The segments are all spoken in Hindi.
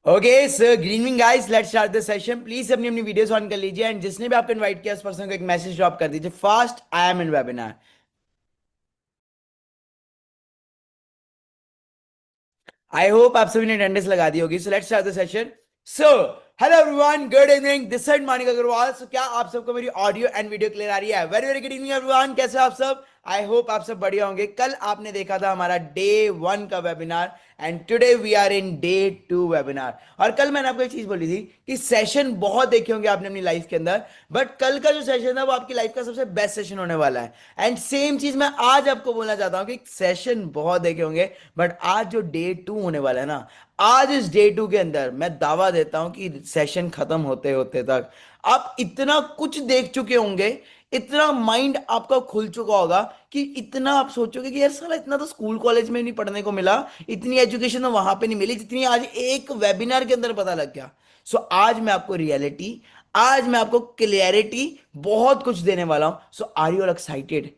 Okay sir, good evening guys, let's start the session. Please अपनी अपनी वीडियोस ऑन कर लीजिए एंड जिसने भी आपको इनवाइट किया उस पर्सन को एक मैसेज ड्रॉप कर दीजिए fast, I am in webinar. आई होप आप सभी ने अटेंडेंस लगा दी होगी। So let's start the session. So hello everyone, good evening, this side Manik Agarwal. So क्या आप सबको मेरी ऑडियो एंड वीडियो क्लियर आ रही है? Very very good evening everyone, कैसे हो आप सब? आई होप आप सब बढ़िया होंगे। कल आपने देखा था हमारा डे 1 का webinar and today we are in day 2 webinar. और कल मैंने आपको एक चीज बोली थी कि सेशन बहुत देखे होंगे आपने अपनी लाइफ के अंदर, बट कल का जो सेशन था वो आपकी लाइफ का सबसे बेस्ट सेशन होने वाला है। एंड सेम चीज मैं आज आपको बोलना चाहता हूँ कि सेशन बहुत देखे होंगे, बट आज जो डे 2 होने वाला है ना, आज इस डे 2 के अंदर मैं दावा देता हूं कि सेशन खत्म होते होते तक आप इतना कुछ देख चुके होंगे, इतना माइंड आपका खुल चुका होगा कि इतना आप सोचोगे कि यार साला इतना तो स्कूल कॉलेज में नहीं पढ़ने को मिला, इतनी एजुकेशन तो वहां पे नहीं मिली जितनी आज एक वेबिनार के अंदर पता लग गया। सो आज मैं आपको रियलिटी, आज मैं आपको क्लियरिटी बहुत कुछ देने वाला हूं। सो आर यू एक्साइटेड?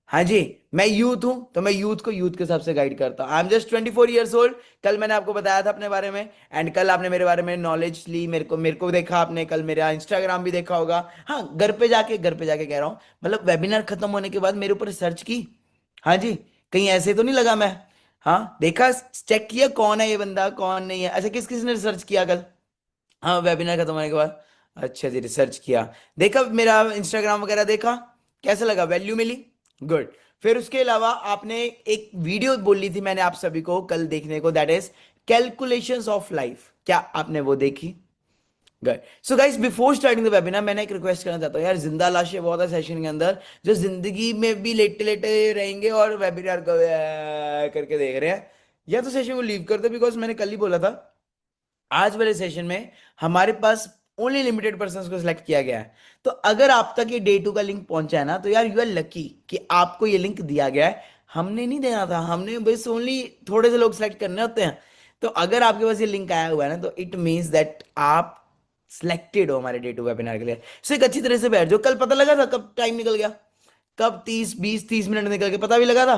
हाँ जी। मैं यूथ हूं तो मैं यूथ को यूथ के हिसाब से गाइड करता हूं। I am just 24 years old. कल मैंने आपको बताया था अपने बारे में एंड कल आपने मेरे बारे में नॉलेज ली, मेरे को देखा आपने, कल मेरा इंस्टाग्राम भी देखा होगा। हाँ, घर पे जाके कह रहा हूँ, मतलब वेबिनार खत्म होने के बाद मेरे ऊपर सर्च की। हाँ जी। कहीं ऐसे तो नहीं लगा मैं? हाँ, देखा, चेक किया कौन है ये बंदा कौन नहीं है, ऐसे किस किस ने रिसर्च किया कल? हाँ, वेबिनार खत्म होने के बाद। अच्छा जी, रिसर्च किया, देखा मेरा इंस्टाग्राम वगैरह देखा, कैसा लगा, वैल्यू मिली? गुड। फिर उसके अलावा आपने एक वीडियो बोली थी मैंने आप सभी को कल देखने को, that is calculations of life. क्या आपने वो देखी? Good. So guys, before starting the webinar मैंने एक रिक्वेस्ट करना चाहता हूँ यार, जिंदा लाशें बहुत है सेशन के अंदर जो जिंदगी में भी लेटे लेटे रहेंगे और वेबिनार को करके देख रहे हैं, या तो सेशन को लीव कर दो, बिकॉज मैंने कल ही बोला था आज वाले सेशन में हमारे पास ओनली लिमिटेड पर्सन को सिलेक्ट किया गया है। तो अगर आप तक ये डे 2 का लिंक पहुंचा है ना, तो यार यू आर लकी कि आपको ये लिंक दिया गया है। हमने नहीं देना था, हमने बस ओनली थोड़े से लोग सिलेक्ट करने होते हैं। तो अगर आपके पास ये लिंक आया हुआ है ना, तो इट मीन्स दैट आप सिलेक्टेड हो हमारे डे 2 वेबिनार के लिए। सो एक अच्छी तरह से बैठ जाओ। कल पता लगा था कब टाइम निकल गया, कब 30 20 30 मिनट निकल के पता भी लगा था।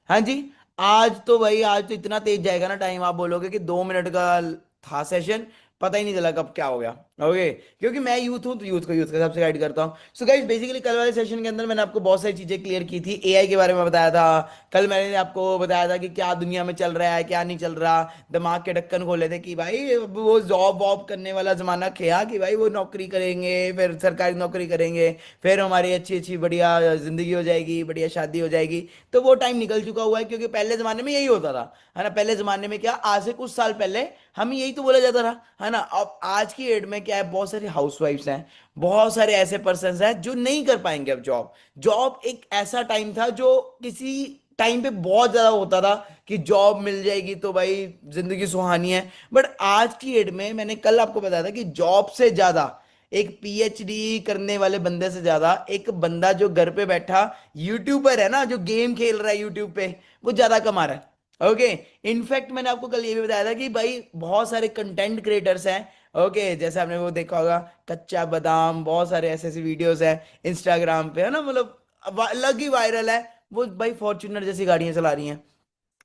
हाँ जी। आज तो भाई, आज तो इतना तेज जाएगा ना टाइम, आप बोलोगे कि 2 मिनट का था सेशन, पता ही नहीं चला कब क्या हो गया। ओके, क्योंकि मैं यूथ हूं तो यूथ को यूथ के हिसाब से गाइड करता हूँ। सो गाइस, बेसिकली कल वाले सेशन के अंदर मैंने आपको बहुत सारी चीजें क्लियर की थी, एआई के बारे में बताया था। कल मैंने आपको बताया था कि क्या दुनिया में चल रहा है क्या नहीं चल रहा, दिमाग के ढक्कन खोले थे कि भाई अब वो जॉब वॉब करने वाला जमाना क्या, कि भाई वो नौकरी करेंगे, फिर सरकारी नौकरी करेंगे, फिर हमारी अच्छी अच्छी बढ़िया जिंदगी हो जाएगी, बढ़िया शादी हो जाएगी। तो वो टाइम निकल चुका हुआ है, क्योंकि पहले जमाने में यही होता था, है ना। पहले जमाने में क्या, आज से कुछ साल पहले हमें यही तो बोला जाता था, है ना। अब आज की डेट में क्या है, बहुत सारी हाउसवाइफ्स हैं, बहुत सारे ऐसे पर्सन हैं जो नहीं कर पाएंगे अब जॉब। जॉब एक ऐसा टाइम था जो किसी टाइम पे बहुत ज्यादा होता था कि जॉब मिल जाएगी तो भाई जिंदगी सुहानी है। बट आज की डेट में मैंने कल आपको बताया था कि जॉब से ज्यादा, एक पीएचडी करने वाले बंदे से ज्यादा, एक बंदा जो घर पे बैठा यूट्यूबर है ना, जो गेम खेल रहा है यूट्यूब पे, वो ज्यादा कमा रहा है। ओके। इनफैक्ट मैंने आपको कल ये भी बताया था कि भाई बहुत सारे कंटेंट क्रिएटर्स हैं। ओके, जैसे आपने वो देखा होगा कच्चा बादाम, बहुत सारे ऐसे ऐसे वीडियोस हैं इंस्टाग्राम पे, है ना, मतलब अलग ही वायरल है। वो भाई फॉर्च्यूनर जैसी गाड़ियां चला रही हैं।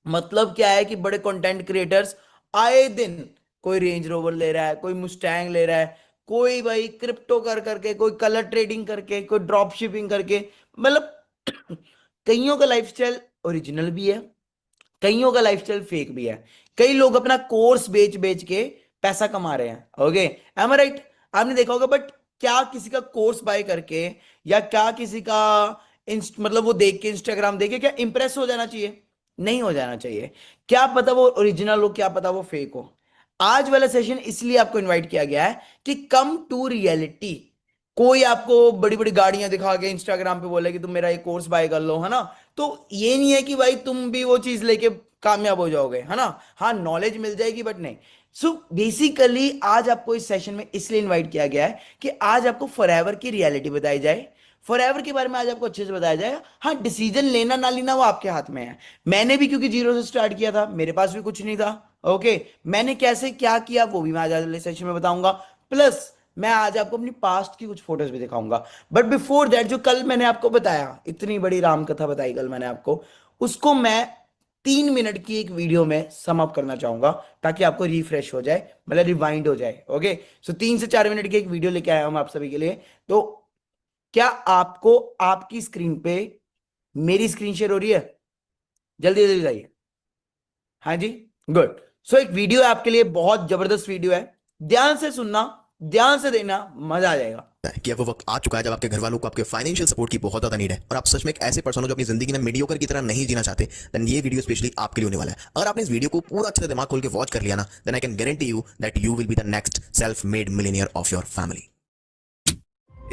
मतलब क्या है कि बड़े कंटेंट क्रिएटर्स आए दिन कोई रेंज रोवर ले रहा है, कोई मुस्टैंग ले रहा है, कोई भाई क्रिप्टो कर करके, कोई कलर ट्रेडिंग करके, कोई ड्रॉप शिपिंग करके, मतलब कईयों का लाइफस्टाइल ओरिजिनल भी है, कईयों का लाइफस्टाइल फेक भी है। कई लोग अपना कोर्स बेच बेच के पैसा कमा रहे हैं। ओके, एम आई राइट? आपने देखा होगा, बट क्या किसी का कोर्स बाय करके या क्या किसी का मतलब वो देख के, इंस्टाग्राम देख के क्या इंप्रेस हो जाना चाहिए? नहीं हो जाना चाहिए। क्या पता वो ओरिजिनल हो, क्या पता वो फेक हो। आज वाला सेशन इसलिए आपको इनवाइट किया गया है कि कम टू रियलिटी। कोई आपको बड़ी बड़ी गाड़ियां दिखा के इंस्टाग्राम पे बोले कि तुम मेरा ये कोर्स बाय कर लो, है ना। तो ये नहीं है कि भाई तुम भी वो चीज लेके कामयाब हो जाओगे, है ना। हाँ, नॉलेज मिल जाएगी बट नहीं। सो बेसिकली आज आपको इस सेशन में इसलिए इनवाइट किया गया है कि आज आपको फॉरएवर की रियलिटी बताई जाए, फॉरएवर के बारे में आज आपको अच्छे से बताया जाएगा। हाँ, डिसीजन लेना ना लेना वो आपके हाथ में है। मैंने भी क्योंकि जीरो से स्टार्ट किया था, मेरे पास भी कुछ नहीं था। ओके, मैंने कैसे क्या किया वो भी मैं आज वाले सेशन में बताऊंगा। प्लस मैं आज आपको अपनी पास्ट की कुछ फोटोज भी दिखाऊंगा। बट बिफोर दैट, जो कल मैंने आपको बताया, इतनी बड़ी राम कथा बताई कल मैंने आपको, उसको मैं 3 मिनट की एक वीडियो में सम अप करना चाहूंगा ताकि आपको रिफ्रेश हो जाए, मतलब रिवाइंड हो जाए। ओके, सो 3 से 4 मिनट की एक वीडियो लेके आया हूं आप सभी के लिए। तो क्या आपको आपकी स्क्रीन पे मेरी स्क्रीन शेयर हो रही है? जल्दी जल्दी बताइए। हाँ जी, गुड। सो एक वीडियो है आपके लिए, बहुत जबरदस्त वीडियो है, ध्यान से सुनना, ध्यान से देना, मजा आ जाएगा। कि अब वो वक्त आ चुका है जब आपके घर वालों को आपके फाइनेंशियल सपोर्ट की बहुत ज्यादा नीड है और आप सच में एक ऐसे पर्सन हो जो अपनी जिंदगी में मीडियोकर की तरह नहीं जीना चाहते, देन ये वीडियो स्पेशली आपके लिए होने वाला है। अगर आपने इस वीडियो को पूरा अच्छे से दिमाग खोल के वॉच कर लिया ना, then I can guarantee you that you will be the next self made millionaire of your family.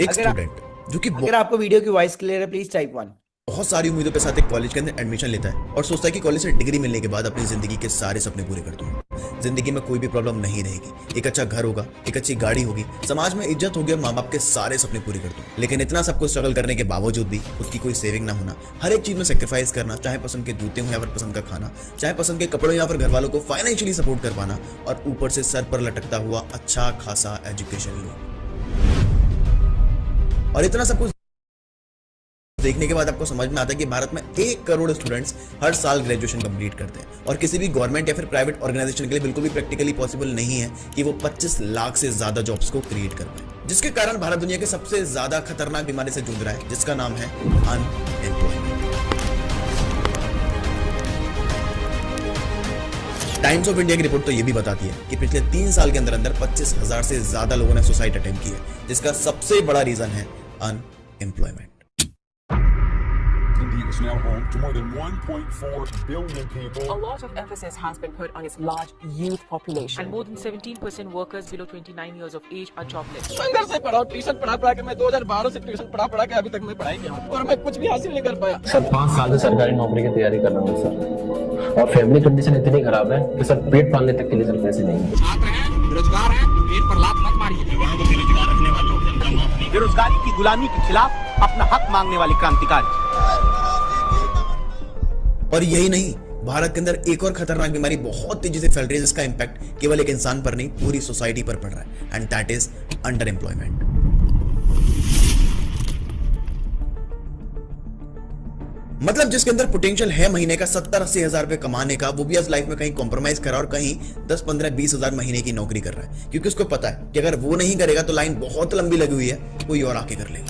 एक स्टूडेंट जो कि अगर आपको वीडियो की वॉइस क्लियर है, प्लीज टाइप 1। बहुत सारी उम्मीदों के साथ एक कॉलेज के अंदर एडमिशन लेता है और सोचता है कि कॉलेज से डिग्री मिलने के बाद अपनी जिंदगी के सारे सपने पूरे कर दूंगा, जिंदगी में कोई भी प्रॉब्लम नहीं रहेगी, एक अच्छा घर होगा, एक अच्छी गाड़ी होगी, समाज में इज्जत होगी और माँ बाप के सारे सपने पूरे कर दूं। लेकिन इतना सब कुछ स्ट्रगल करने के बावजूद भी उसकी कोई सेविंग ना होना, हर एक चीज में सेक्रीफाइस करना, चाहे पसंद के जूते हो या फिर पसंद का खाना, चाहे पसंद के कपड़ों या फिर घर वालों को फाइनेंशियली सपोर्ट कर पाना, और ऊपर से सर पर लटकता हुआ अच्छा खासा एजुकेशन लोन। और इतना सब कुछ देखने के बाद आपको समझ में आता है कि भारत में 1 करोड़ स्टूडेंट्स हर साल ग्रेजुएशन कंप्लीट करते हैं और किसी भी गवर्नमेंट या फिर प्राइवेट ऑर्गेनाइजेशन के लिए बिल्कुल भी प्रैक्टिकली पॉसिबल नहीं है कि वो 25 लाख से ज्यादा जॉब्स को क्रिएट कर पाए, जिसके कारण भारत दुनिया के सबसे ज्यादा खतरनाक बीमारी से जूझ रहा है, जिसका नाम है अनएम्प्लॉयमेंट। टाइम्स ऑफ इंडिया की रिपोर्ट तो ये भी बताती है कि पिछले 3 साल के अंदर अंदर 25,000 से ज्यादा लोगों ने सुसाइड अटेम्प्ट की है, जिसका सबसे बड़ा रीजन है unemployment. India is now home to more than 1.4 billion people. A lot of emphasis has been put on its large youth population. And more than 17% workers below 29 years of age are jobless. संघर्ष से पढ़ा, ट्यूशन पढ़ा के मैं 2012 से ट्यूशन पढ़ा के अभी तक मैं पढ़ाई किया और मैं कुछ भी हासिल नहीं कर पाया। सर 5 साल से सरकारी नौकरी की तैयारी कर रहा हूँ सर, और फैमिली कंडीशन इतनी खराब है कि सर पेट पालने तक के लिए सर पैसे नहीं है। छात्र हैं, बेरोजगार हैं, पेट पर लात मत मारिए। बेरोजगारी की गुलामी के खिलाफ अपना हक मांगने वाली क्रांतिकारी। और यही नहीं, भारत के अंदर एक और खतरनाक बीमारी बहुत तेजी से फैल रही है, जिसका इंपैक्ट केवल एक इंसान पर नहीं पूरी सोसाइटी पर पड़ रहा है, and that is under employment. मतलब जिसके अंदर पोटेंशियल है महीने का 70-80 हजार रुपए कमाने का, वो भी आज लाइफ में कहीं कॉम्प्रोमाइज करा और कहीं 10-15-20 हजार महीने की नौकरी कर रहा है, क्योंकि उसको पता है कि अगर वो नहीं करेगा तो लाइन बहुत लंबी लगी हुई है, कोई और आके कर लेगा।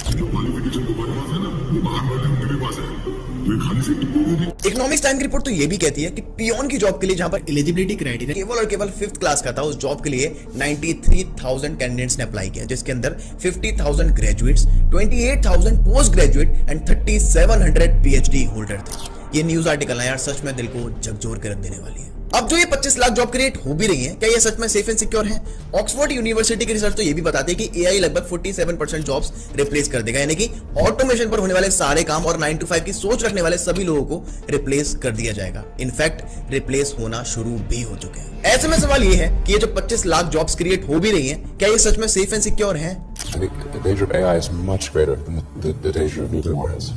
इकोनॉमिक्स टाइम की रिपोर्ट तो ये भी कहती है कि पियोन की जॉब के लिए जहां पर एलिजिबिलिटी क्राइटेरिया केवल और केवल 5th क्लास का था, उस जॉब के लिए 93,000 कैंडिडेट्स ने अप्लाई किया, जिसके अंदर 50,000 graduates, 28,000 post graduate and 3,700 PhD holder थे। ये न्यूज आर्टिकल है यार, सच में दिल को झकझोर के रख देने वाली है। अब जो ये 25 लाख जॉब क्रिएट हो भी रही है, क्या ये सच में सेफ एंड सिक्योर है? ऑक्सफोर्ड यूनिवर्सिटी की रिसर्च तो ये भी बताती है कि एआई लगभग 47% जॉब्स रिप्लेस कर देगा, यानी कि ऑटोमेशन पर होने वाले सारे काम और 9 to 5 की सोच रखने वाले सभी लोगों को रिप्लेस कर दिया जाएगा। इनफैक्ट रिप्लेस होना शुरू भी हो चुके हैं। ऐसे में सवाल ये है कि ये जो 25 लाख जॉब्स क्रिएट हो भी रही हैं, क्या ये सच में सेफ एंड सिक्योर है? The danger of AI is much greater than the danger of nuclear warheads.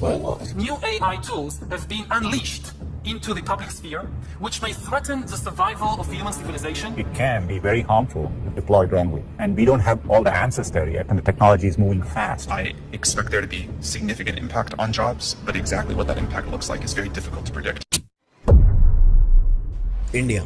New AI tools have been unleashed into the public sphere, which may threaten the survival of human civilization. It can be very harmful if deployed wrongly, and we don't have all the answers there yet, and the technology is moving fast. I expect there to be significant impact on jobs, but exactly what that impact looks like is very difficult to predict. India,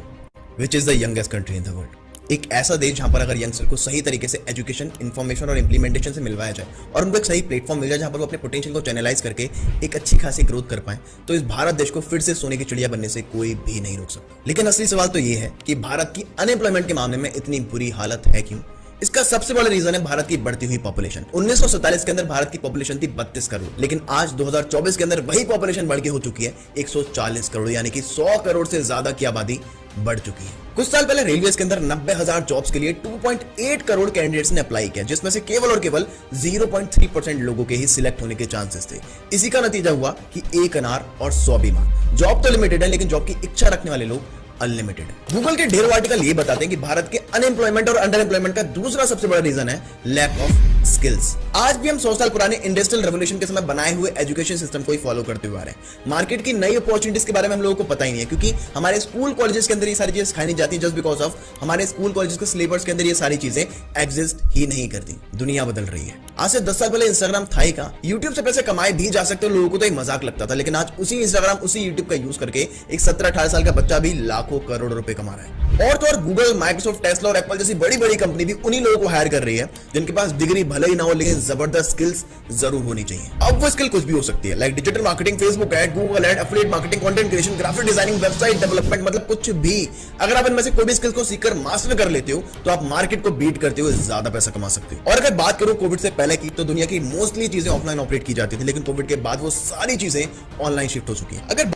which is the youngest country in the world, एक ऐसा देश जहां पर अगर यंगस्टर को सही तरीके से एजुकेशन, इंफॉर्मेशन और इंप्लीमेंटेशन से मिलवाया जाए और उनको एक सही प्लेटफॉर्म मिल जाए जहां पर वो अपने पोटेंशियल को चैनलाइज करके एक अच्छी खासी ग्रोथ कर पाए, तो इस भारत देश को फिर से सोने की चिड़िया बनने से कोई भी नहीं रोक सकता। लेकिन असली सवाल तो ये है कि भारत की अनएम्प्लॉयमेंट के मामले में इतनी बुरी हालत है क्यों? इसका सबसे बड़ा रीजन है भारत की बढ़ती हुई पॉपुलेशन। 1947 के अंदर भारत की पॉपुलेशन थी 32 करोड़, लेकिन आज 2024 के अंदर वही पॉपुलेशन बढ़ के हो चुकी है 140 करोड़, यानी कि 100 करोड़ से ज्यादा की आबादी बढ़ चुकी है। कुछ साल पहले रेलवे के अंदर 90,000 जॉब्स के लिए 2.8 करोड़ कैंडिडेट्स ने अप्लाई किया, जिसमें से केवल और केवल 0.3% लोगों के ही सिलेक्ट होने के चांसेस थे। इसी का नतीजा हुआ कि 1 अनार और 100 बीमार। जॉब तो लिमिटेड है, लेकिन जॉब की इच्छा रखने वाले लोग अनलिमिटेड है। गूगल के ढेरों आर्टिकल ये बताते हैं कि भारत के अनएम्प्लॉयमेंट और अंडर एम्प्लॉयमेंट का दूसरा सबसे बड़ा रीजन है लैक ऑफ स्किल्स। आज भी हम 100 साल पुराने इंडस्ट्रियल रेवोल्यूशन के समय बनाए हुए एजुकेशन सिस्टम को ही फॉलो करते हुए आ रहे हैं। मार्केट की नई अपॉर्चुनिटीज के बारे में हम लोगों को पता ही नहीं है, क्योंकि हमारे स्कूल कॉलेजेस के अंदर ये सारी चीजें सिखाई नहीं जाती, जस्ट बिकॉज ऑफ हमारे स्कूल कॉलेजेस के सिलेबस के अंदर ये सारी चीजें एग्जिस्ट ही नहीं करती। दुनिया बदल रही है। आज से 10 साल पहले इंस्टाग्राम था ही कहां, यूट्यूब से पैसे कमाए भी जा सकते हो, लोगों को तो एक मजाक लगता था, लेकिन आज उसी इंस्टाग्राम उसी यूट्यूब का यूज करके एक 17-18 साल का बच्चा भी लाखों करोड़ रुपए कमा रहा है। और तो और गूगल, माइक्रोसॉफ्ट, टेस्ला और एप्पल जैसी बड़ी बड़ी कंपनी भी उन्हीं लोगों को हायर कर रही है जिनके पास डिग्री भले ही ना हो, लेकिन जबरदस्त स्किल्स जरूर होनी चाहिए। अब वो स्किल कुछ भी हो सकती है, like digital marketing, Facebook ad, Google ad, affiliate marketing, content creation, graphic designing, website development, मतलब कुछ भी। अगर आप इनमें से कोई भी स्किल को सीखकर मास्टर कर लेते हो तो आप मार्केट को बीट करते हुए ज्यादा पैसा कमा सकते हो। और अगर बात करूं कोविड से पहले की, तो दुनिया की मोस्टली चीजें ऑफलाइन ऑपरेट की जाती थी, लेकिन कोविड के बाद वो सारी चीजें ऑनलाइन शिफ्ट हो चुकी है। अगर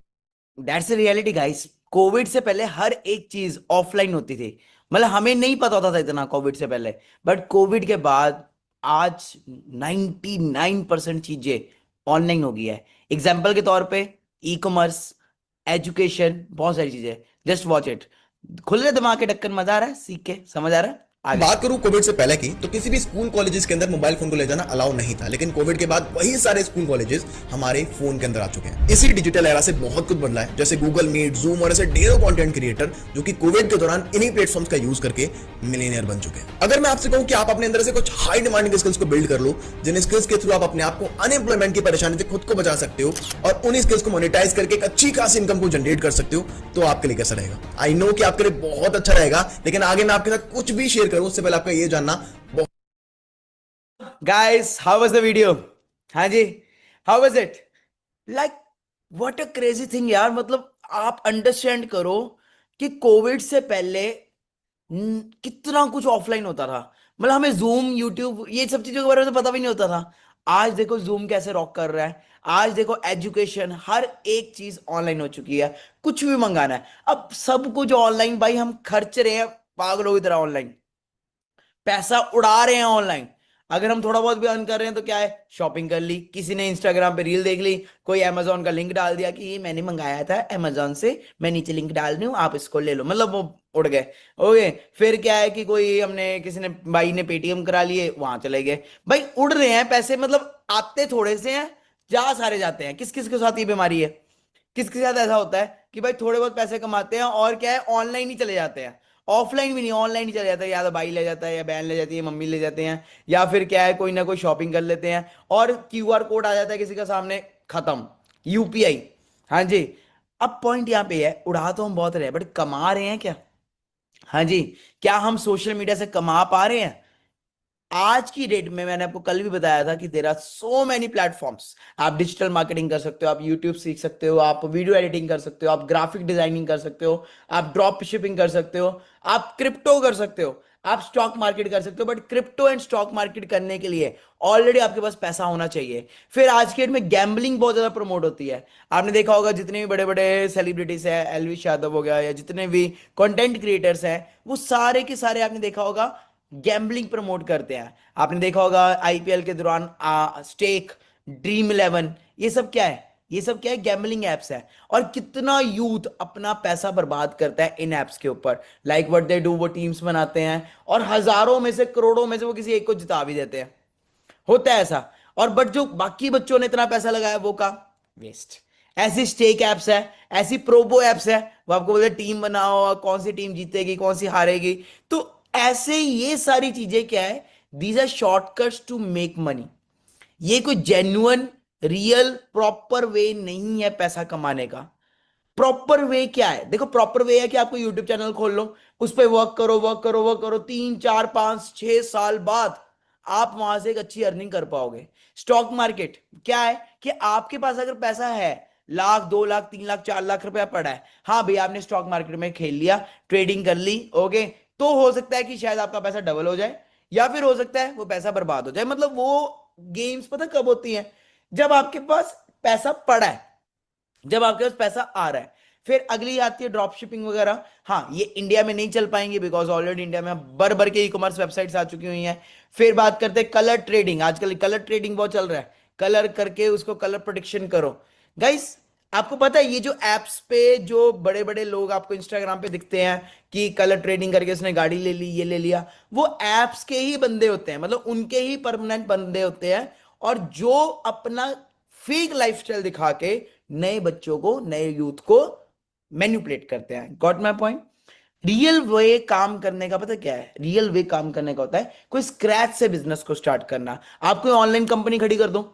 that's a reality guys. Covid से पहले हर एक चीज ऑफलाइन होती थी, मतलब हमें नहीं पता होता था इतना कोविड से पहले, बट कोविड के बाद आज 99% चीजें ऑनलाइन हो गई है। एग्जाम्पल के तौर पे ई कॉमर्स, एजुकेशन, बहुत सारी चीजें। जस्ट वॉच इट, खुल रहे दिमाग के ढक्कन, मजा आ रहा है सीख के, समझ आ रहा है। बात करूं कोविड से पहले की, तो किसी भी स्कूल कॉलेजेस के अंदर मोबाइल फोन को ले जाना अलाउ नहीं था, लेकिन कोविड के बाद वही सारे स्कूल कॉलेजेस हमारे फोन के अंदर आ चुके हैं। इसी डिजिटल एरा से बहुत कुछ बदला है, जैसे गूगल मीट, जूम और ऐसे ढेरों कंटेंट क्रिएटर जो कि कोविड के दौरान इन्हीं प्लेटफॉर्म्स का यूज करके मिलियनियर बन चुके हैं। अगर मैं आपसे कहूं कि आप अपने अंदर से कुछ हाई डिमांडिंग स्किल्स को बिल्ड कर लो, जिन स्किल्स के थ्रू आप अपने आप को अनएम्प्लॉयमेंट की परेशानी से खुद को बचा सकते हो और उन स्किल्स को मोनेटाइज करके एक अच्छी खासी इनकम को जनरेट कर सकते हो, तो आपके लिए कैसा रहेगा? आई नो कि आपके लिए बहुत अच्छा रहेगा, लेकिन आगे मैं आपके साथ कुछ भी शेयर करूं उससे पहले आपका ये जानना। Guys, how was the video? हाँ जी, how was it? Like what a crazy thing यार। मतलब आप अंडरस्टैंड करो कि कोविड से पहले कितना कुछ ऑफलाइन होता था। मतलब हमें जूम, यूट्यूब, ये सब चीजों के बारे में तो पता भी नहीं होता था। आज देखो जूम कैसे रॉक कर रहा है। आज देखो एजुकेशन, हर एक चीज ऑनलाइन हो चुकी है। कुछ भी मंगाना है अब सब कुछ ऑनलाइन। भाई हम खर्च रहे हैं पागलों की तरह ऑनलाइन, पैसा उड़ा रहे हैं ऑनलाइन। अगर हम थोड़ा बहुत भी अर्न कर रहे हैं तो क्या है, शॉपिंग कर ली, किसी ने इंस्टाग्राम पे रील देख ली, कोई अमेजोन का लिंक डाल दिया कि ये मैंने मंगाया था अमेजोन से, मैं नीचे लिंक डाल रही हूँ, आप इसको ले लो, मतलब वो उड़ गए। ओके, फिर क्या है कि कोई हमने, किसी ने, भाई ने पेटीएम करा लिए, वहां चले गए। भाई उड़ रहे हैं पैसे, मतलब आते थोड़े से हैं, जा सारे जाते हैं। किस किस के साथ ये बीमारी है? किस के साथ ऐसा होता है कि भाई थोड़े बहुत पैसे कमाते हैं और क्या है, ऑनलाइन ही चले जाते हैं, ऑफलाइन भी नहीं, ऑनलाइन ही चले जाता है। या तो भाई ले जाता है, या बहन ले जाती है, मम्मी ले जाते हैं, या फिर क्या है, कोई ना कोई शॉपिंग कर लेते हैं और क्यूआर कोड आ जाता है किसी का सामने, खत्म, यूपीआई। हाँ जी। अब पॉइंट यहाँ पे है, उड़ा तो हम बहुत रहे हैं, बट कमा रहे हैं क्या? हाँ जी, क्या हम सोशल मीडिया से कमा पा रहे हैं? आज की डेट में, मैंने आपको कल भी बताया था कि there are so many platforms. आप डिजिटल मार्केटिंग कर सकते हो, आप यूट्यूब सीख सकते हो, आप वीडियो एडिटिंग कर सकते हो, आप ग्राफिक डिजाइनिंग कर सकते हो, आप ड्रॉप शिपिंग कर सकते हो, आप क्रिप्टो कर सकते हो, आप स्टॉक मार्केट कर सकते हो। But crypto and stock market करने के लिए ऑलरेडी आपके पास पैसा होना चाहिए। फिर आज के डेट में गैम्बलिंग बहुत ज्यादा प्रमोट होती है। आपने देखा होगा जितने भी बड़े बड़े सेलिब्रिटीज है, एलविश यादव हो गया, या जितने भी कंटेंट क्रिएटर्स हैं, वो सारे के सारे आपने देखा होगा गैम्बलिंग प्रमोट करते हैं। आपने देखा होगा आईपीएल के दौरान स्टेक, ड्रीम 11, ये सब क्या है? ये सब क्या है? गैम्बलिंग एप्स है। और कितना यूथ अपना पैसा बर्बाद करता है इन एप्स के ऊपर। लाइक व्हाट दे डू, वो टीम्स बनाते हैं और हजारों में से, करोड़ों में से वो किसी एक को जिता भी देते हैं। होता है ऐसा। और बट जो बाकी बच्चों ने इतना पैसा लगाया वो का वेस्ट। ऐसी स्टेक एप्स है, ऐसी प्रोबो एप्स है, वो आपको बोलते टीम बनाओ, कौन सी टीम जीतेगी, कौन सी हारेगी। तो ऐसे ये सारी चीजें क्या है, these are shortcuts to make money. ये कोई जेन्युइन, रियल, प्रॉपर वे नहीं है पैसा कमाने का। प्रॉपर वे क्या है? देखो, प्रॉपर वे है कि आपको यूट्यूब चैनल खोल लो, उस पर वर्क करो, वर्क करो, वर्क करो, 3, 4, 5, 6 साल बाद आप वहां से एक अच्छी अर्निंग कर पाओगे। स्टॉक मार्केट क्या है कि आपके पास अगर पैसा है, लाख, 2 लाख, 3 लाख, 4 लाख रुपया पड़ा है, हाँ भैया आपने स्टॉक मार्केट में खेल लिया, ट्रेडिंग कर ली, ओके, तो हो सकता है कि शायद आपका पैसा डबल हो जाए, या फिर हो सकता है वो पैसा बर्बाद हो जाए। मतलब वो गेम्स पता कब होती हैं? जब आपके पास पैसा पड़ा है, जब आपके पास पैसा आ रहा है। फिर अगली आती है ड्रॉप शिपिंग वगैरह। हाँ, ये इंडिया में नहीं चल पाएंगे बिकॉज ऑलरेडी इंडिया में भर भर के ई कॉमर्स वेबसाइट्स आ चुकी हुई हैं। फिर बात करते हैं कलर ट्रेडिंग। आजकल कलर ट्रेडिंग बहुत चल रहा है, कलर करके उसको कलर प्रोडिक्शन करो। गाइस, आपको पता है ये जो एप्स पे जो बड़े बड़े लोग आपको इंस्टाग्राम पे दिखते हैं कि कलर ट्रेडिंग करके उसने गाड़ी ले ली, ये ले लिया, वो एप्स के ही बंदे होते हैं, मतलब उनके ही परमानेंट बंदे होते हैं, और जो अपना फेक लाइफस्टाइल दिखा के नए बच्चों को, नए यूथ को मैनिपुलेट करते हैं। Got my point? Real way काम करने का पता क्या है? रियल वे काम करने का होता है कोई स्क्रैच से बिजनेस को स्टार्ट करना। आप कोई ऑनलाइन कंपनी खड़ी कर दो,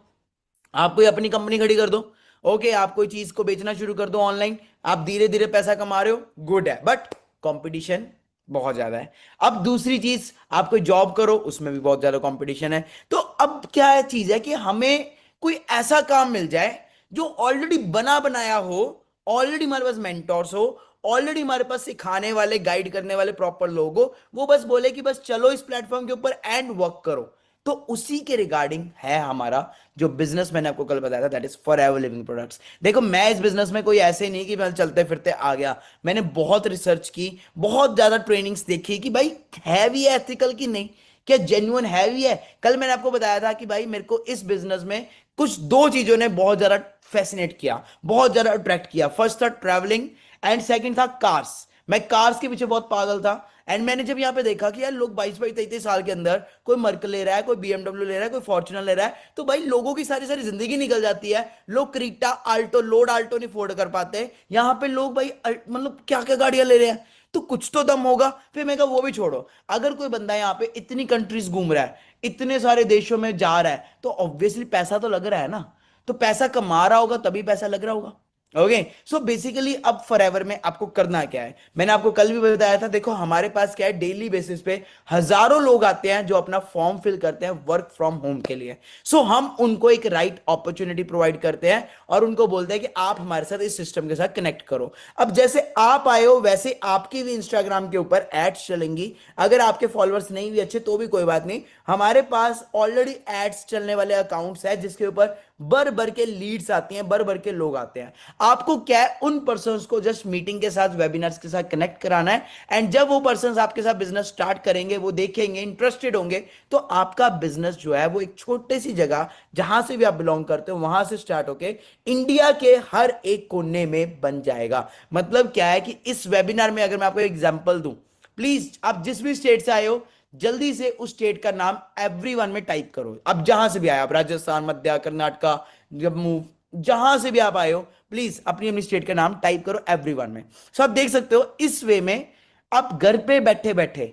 आप कोई अपनी कंपनी खड़ी कर दो, ओके, आप कोई चीज को बेचना शुरू कर दो ऑनलाइन, आप धीरे धीरे पैसा कमा रहे हो, गुड है, बट कंपटीशन बहुत ज्यादा है। अब दूसरी चीज, आप कोई जॉब करो, उसमें भी बहुत ज्यादा कंपटीशन है। तो अब क्या चीज है कि हमें कोई ऐसा काम मिल जाए जो ऑलरेडी बना बनाया हो, ऑलरेडी हमारे पास मेंटोर्स हो, ऑलरेडी हमारे पास सिखाने वाले, गाइड करने वाले प्रॉपर लोग हो, वो बस बोले कि बस चलो इस प्लेटफॉर्म के ऊपर एंड वर्क करो। तो उसी के रिगार्डिंग है हमारा जो बिजनेस मैंने आपको कल बताया था, that is forever living products. देखो मैं इस बिजनेस में कोई ऐसे नहीं कि मैं चलते फिरते आ गया, मैंने बहुत रिसर्च की, बहुत ज्यादा ट्रेनिंग्स देखी कि भाई है भी एथिकल कि नहीं, क्या जेन्युइन है भी है। कल मैंने आपको बताया था कि भाई मेरे को इस बिजनेस में कुछ दो चीजों ने बहुत ज्यादा फैसिनेट किया, बहुत ज्यादा अट्रैक्ट किया। फर्स्ट था ट्रैवलिंग एंड सेकंड था कार्स। मैं कार्स के पीछे बहुत पागल था, एंड मैंने जब यहाँ पे देखा कि यार लोग 22-23 साल के अंदर कोई मर्क ले रहा है, कोई BMW ले रहा है, कोई फॉर्च्यूनर ले रहा है, तो भाई लोगों की सारी सारी जिंदगी निकल जाती है। लोग क्रीटा, आल्टो, लोड आल्टो नहीं अफोर्ड कर पाते, यहाँ पे लोग भाई मतलब क्या क्या गाड़ियां ले रहे हैं, तो कुछ तो दम होगा। फिर मैं कहा वो भी छोड़ो, अगर कोई बंदा यहाँ पे इतनी कंट्रीज घूम रहा है, इतने सारे देशों में जा रहा है, तो ऑब्वियसली पैसा तो लग रहा है ना, तो पैसा कमा रहा होगा तभी पैसा लग रहा होगा। ओके, सो बेसिकली अब फॉरएवर में आपको करना क्या है, मैंने आपको कल भी बताया था। देखो हमारे पास क्या है, डेली बेसिस पे हजारों लोग आते हैं जो अपना फॉर्म फिल करते हैं वर्क फ्रॉम होम के लिए। सो हम उनको एक राइट अपॉर्चुनिटी प्रोवाइड करते हैं और उनको बोलते हैं कि आप हमारे साथ इस सिस्टम के साथ कनेक्ट करो। अब जैसे आप आए हो वैसे आपकी भी इंस्टाग्राम के ऊपर एड्स चलेंगी। अगर आपके फॉलोअर्स नहीं भी अच्छे तो भी कोई बात नहीं, हमारे पास ऑलरेडी एड्स चलने वाले अकाउंट्स है जिसके ऊपर भर भर के लीड्स आती हैं, भर भर के लोग आते हैं। आपको क्या है, उन पर्संस को जस्ट मीटिंग के साथ, वेबिनार्स के साथ कनेक्ट कराना है, एंड जब वो पर्संस आपके साथ बिजनेस स्टार्ट करेंगे, वो देखेंगे, इंटरेस्टेड होंगे, तो आपका बिजनेस जो है वो एक छोटे सी जगह जहां से भी आप बिलोंग करते हो वहां से स्टार्ट होके इंडिया के हर एक कोने में बन जाएगा। मतलब क्या है कि इस वेबिनार में अगर मैं आपको एग्जांपल दूं, प्लीज आप जिस भी स्टेट से आए हो जल्दी से उस स्टेट का नाम एवरीवन में टाइप करो। अब जहां से भी आए आप, राजस्थान, मध्य, कर्नाटका, जम्मू, जहां से भी आप आए हो, प्लीज अपनी अपनी स्टेट का नाम टाइप करो एवरीवन में। सो आप देख सकते हो इस वे में आप घर पे बैठे बैठे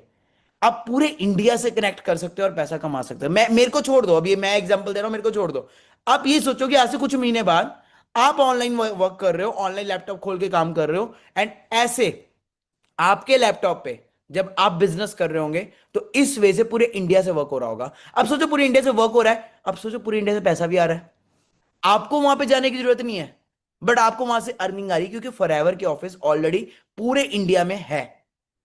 आप पूरे इंडिया से कनेक्ट कर सकते हो और पैसा कमा सकते हो। मेरे को छोड़ दो, अभी मैं एग्जांपल दे रहा हूं, मेरे को छोड़ दो। आप ये सोचो कि आज से कुछ महीने बाद आप ऑनलाइन वर्क कर रहे हो, ऑनलाइन लैपटॉप खोल के काम कर रहे हो, एंड ऐसे आपके लैपटॉप पे जब आप बिजनेस कर रहे होंगे तो इस वे से पूरे इंडिया से वर्क हो रहा होगा। अब सोचो पूरे इंडिया से वर्क हो रहा है, अब सोचो पूरे इंडिया से पैसा भी आ रहा है, आपको वहां पे जाने की जरूरत नहीं है, बट आपको वहां से अर्निंग आ रही है क्योंकि फॉरएवर के ऑफिस ऑलरेडी पूरे इंडिया में है,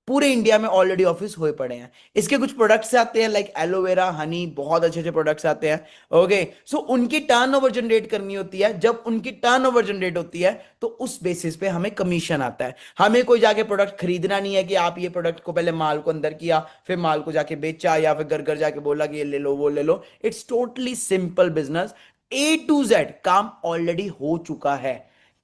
पूरे इंडिया में ऑलरेडी ऑफिस हुए पड़े हैं। इसके कुछ प्रोडक्ट्स आते हैं लाइक एलोवेरा, हनी, बहुत अच्छे अच्छे प्रोडक्ट्स आते हैं। ओके, सो उनकी टर्नओवर जनरेट करनी होती है। जब उनकी टर्नओवर जनरेट होती है तो उस बेसिस पे हमें कमीशन आता है। हमें कोई जाके प्रोडक्ट खरीदना नहीं है कि आप ये प्रोडक्ट को पहले माल को अंदर किया, फिर माल को जाके बेचा, या फिर घर घर जाके बोला कि ये ले लो, वो ले लो। It's totally simple business, A to Z काम ऑलरेडी हो चुका है,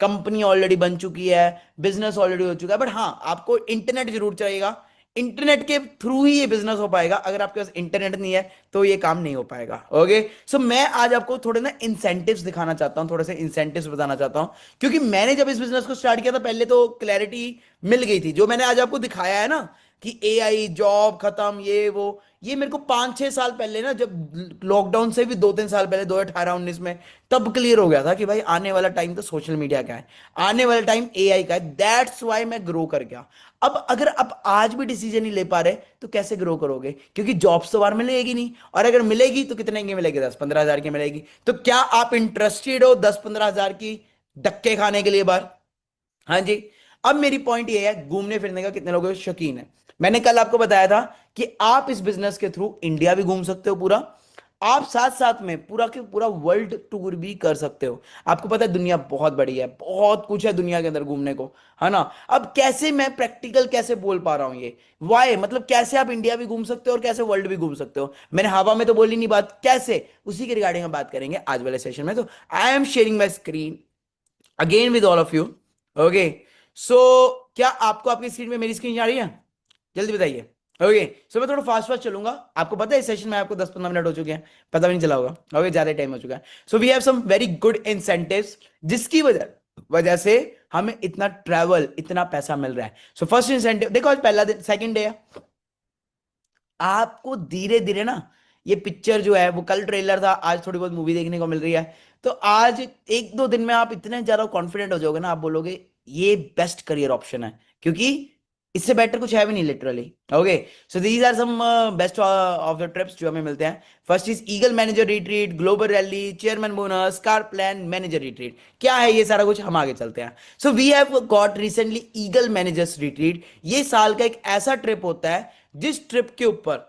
कंपनी ऑलरेडी बन चुकी है, बिजनेस ऑलरेडी हो चुका है, बट हाँ आपको इंटरनेट जरूर चाहिएगा। इंटरनेट के थ्रू ही ये बिजनेस हो पाएगा, अगर आपके पास इंटरनेट नहीं है तो ये काम नहीं हो पाएगा। ओके, सो मैं आज आपको थोड़े ना इंसेंटिव्स दिखाना चाहता हूं, थोड़े से इंसेंटिव्स बताना चाहता हूं, क्योंकि मैंने जब इस बिजनेस को स्टार्ट किया था पहले तो क्लैरिटी मिल गई थी। जो मैंने आज आपको दिखाया है ना कि AI जॉब खत्म, ये वो, ये मेरे को 5-6 साल पहले ना, जब लॉकडाउन से भी 2-3 साल पहले 2018-19 में, तब क्लियर हो गया था कि भाई आने वाला टाइम तो सोशल मीडिया का है, आने वाला टाइम AI का है। दैट्स वाई मैं ग्रो कर गया। अब अगर आप आज भी डिसीजन नहीं ले पा रहे तो कैसे ग्रो करोगे, क्योंकि जॉब्स तो बाहर मिलेगी नहीं, और अगर मिलेगी तो कितने की मिलेगी, 10-15 हजार की मिलेगी। तो क्या आप इंटरेस्टेड हो 10-15 हजार की धक्के खाने के लिए बाहर? हाँ जी। अब मेरी पॉइंट ये है, घूमने फिरने का कितने लोगों को शौकीन है? मैंने कल आपको बताया था कि आप इस बिजनेस के थ्रू इंडिया भी घूम सकते हो पूरा, आप साथ साथ में पूरा के पूरा वर्ल्ड टूर भी कर सकते हो। आपको पता है दुनिया बहुत बड़ी है, बहुत कुछ है दुनिया के अंदर घूमने को, है ना। अब कैसे मैं प्रैक्टिकल कैसे बोल पा रहा हूं ये वाई, मतलब कैसे आप इंडिया भी घूम सकते हो और कैसे वर्ल्ड भी घूम सकते हो। मैंने हवा में तो बोली नहीं बात, कैसे, उसी के रिगार्डिंग हम बात करेंगे आज वाले सेशन में। तो I am sharing my screen, again with all of you. Okay, so क्या आपको आपकी स्क्रीन पे मेरी स्क्रीन आ रही है? जल्दी बताइए। ओके, सो मैं थोड़ा फास्ट फास्ट चलूंगा। आपको पता है इस सेशन में आपको 10-15 मिनट हो चुके हैं, पता भी नहीं चला होगा। ओके, ज्यादा टाइम हो चुका है। So we have some very good incentives जिसकी वजह से हमें इतना ट्रैवल, इतना पैसा मिल रहा है। सो फर्स्ट इंसेंटिव देखो, आज पहला दिन, सेकंड डे है। आपको धीरे धीरे ना, ये पिक्चर जो है वो कल ट्रेलर था, आज थोड़ी बहुत मूवी देखने को मिल रही है, तो आज 1-2 दिन में आप इतने ज्यादा कॉन्फिडेंट हो जाओगे ना, आप बोलोगे ये बेस्ट करियर ऑप्शन है, क्योंकि इससे बेटर कुछ है भी नहीं literally. Okay, so these are some best of the trips जो हमें मिलते हैं। First is eagle manager retreat, global rally, chairman bonus, car plan, manager retreat. क्या है ये सारा कुछ, हम आगे चलते हैं। So we have got recently eagle managers retreat. ये साल का एक ऐसा ट्रिप होता है जिस ट्रिप के ऊपर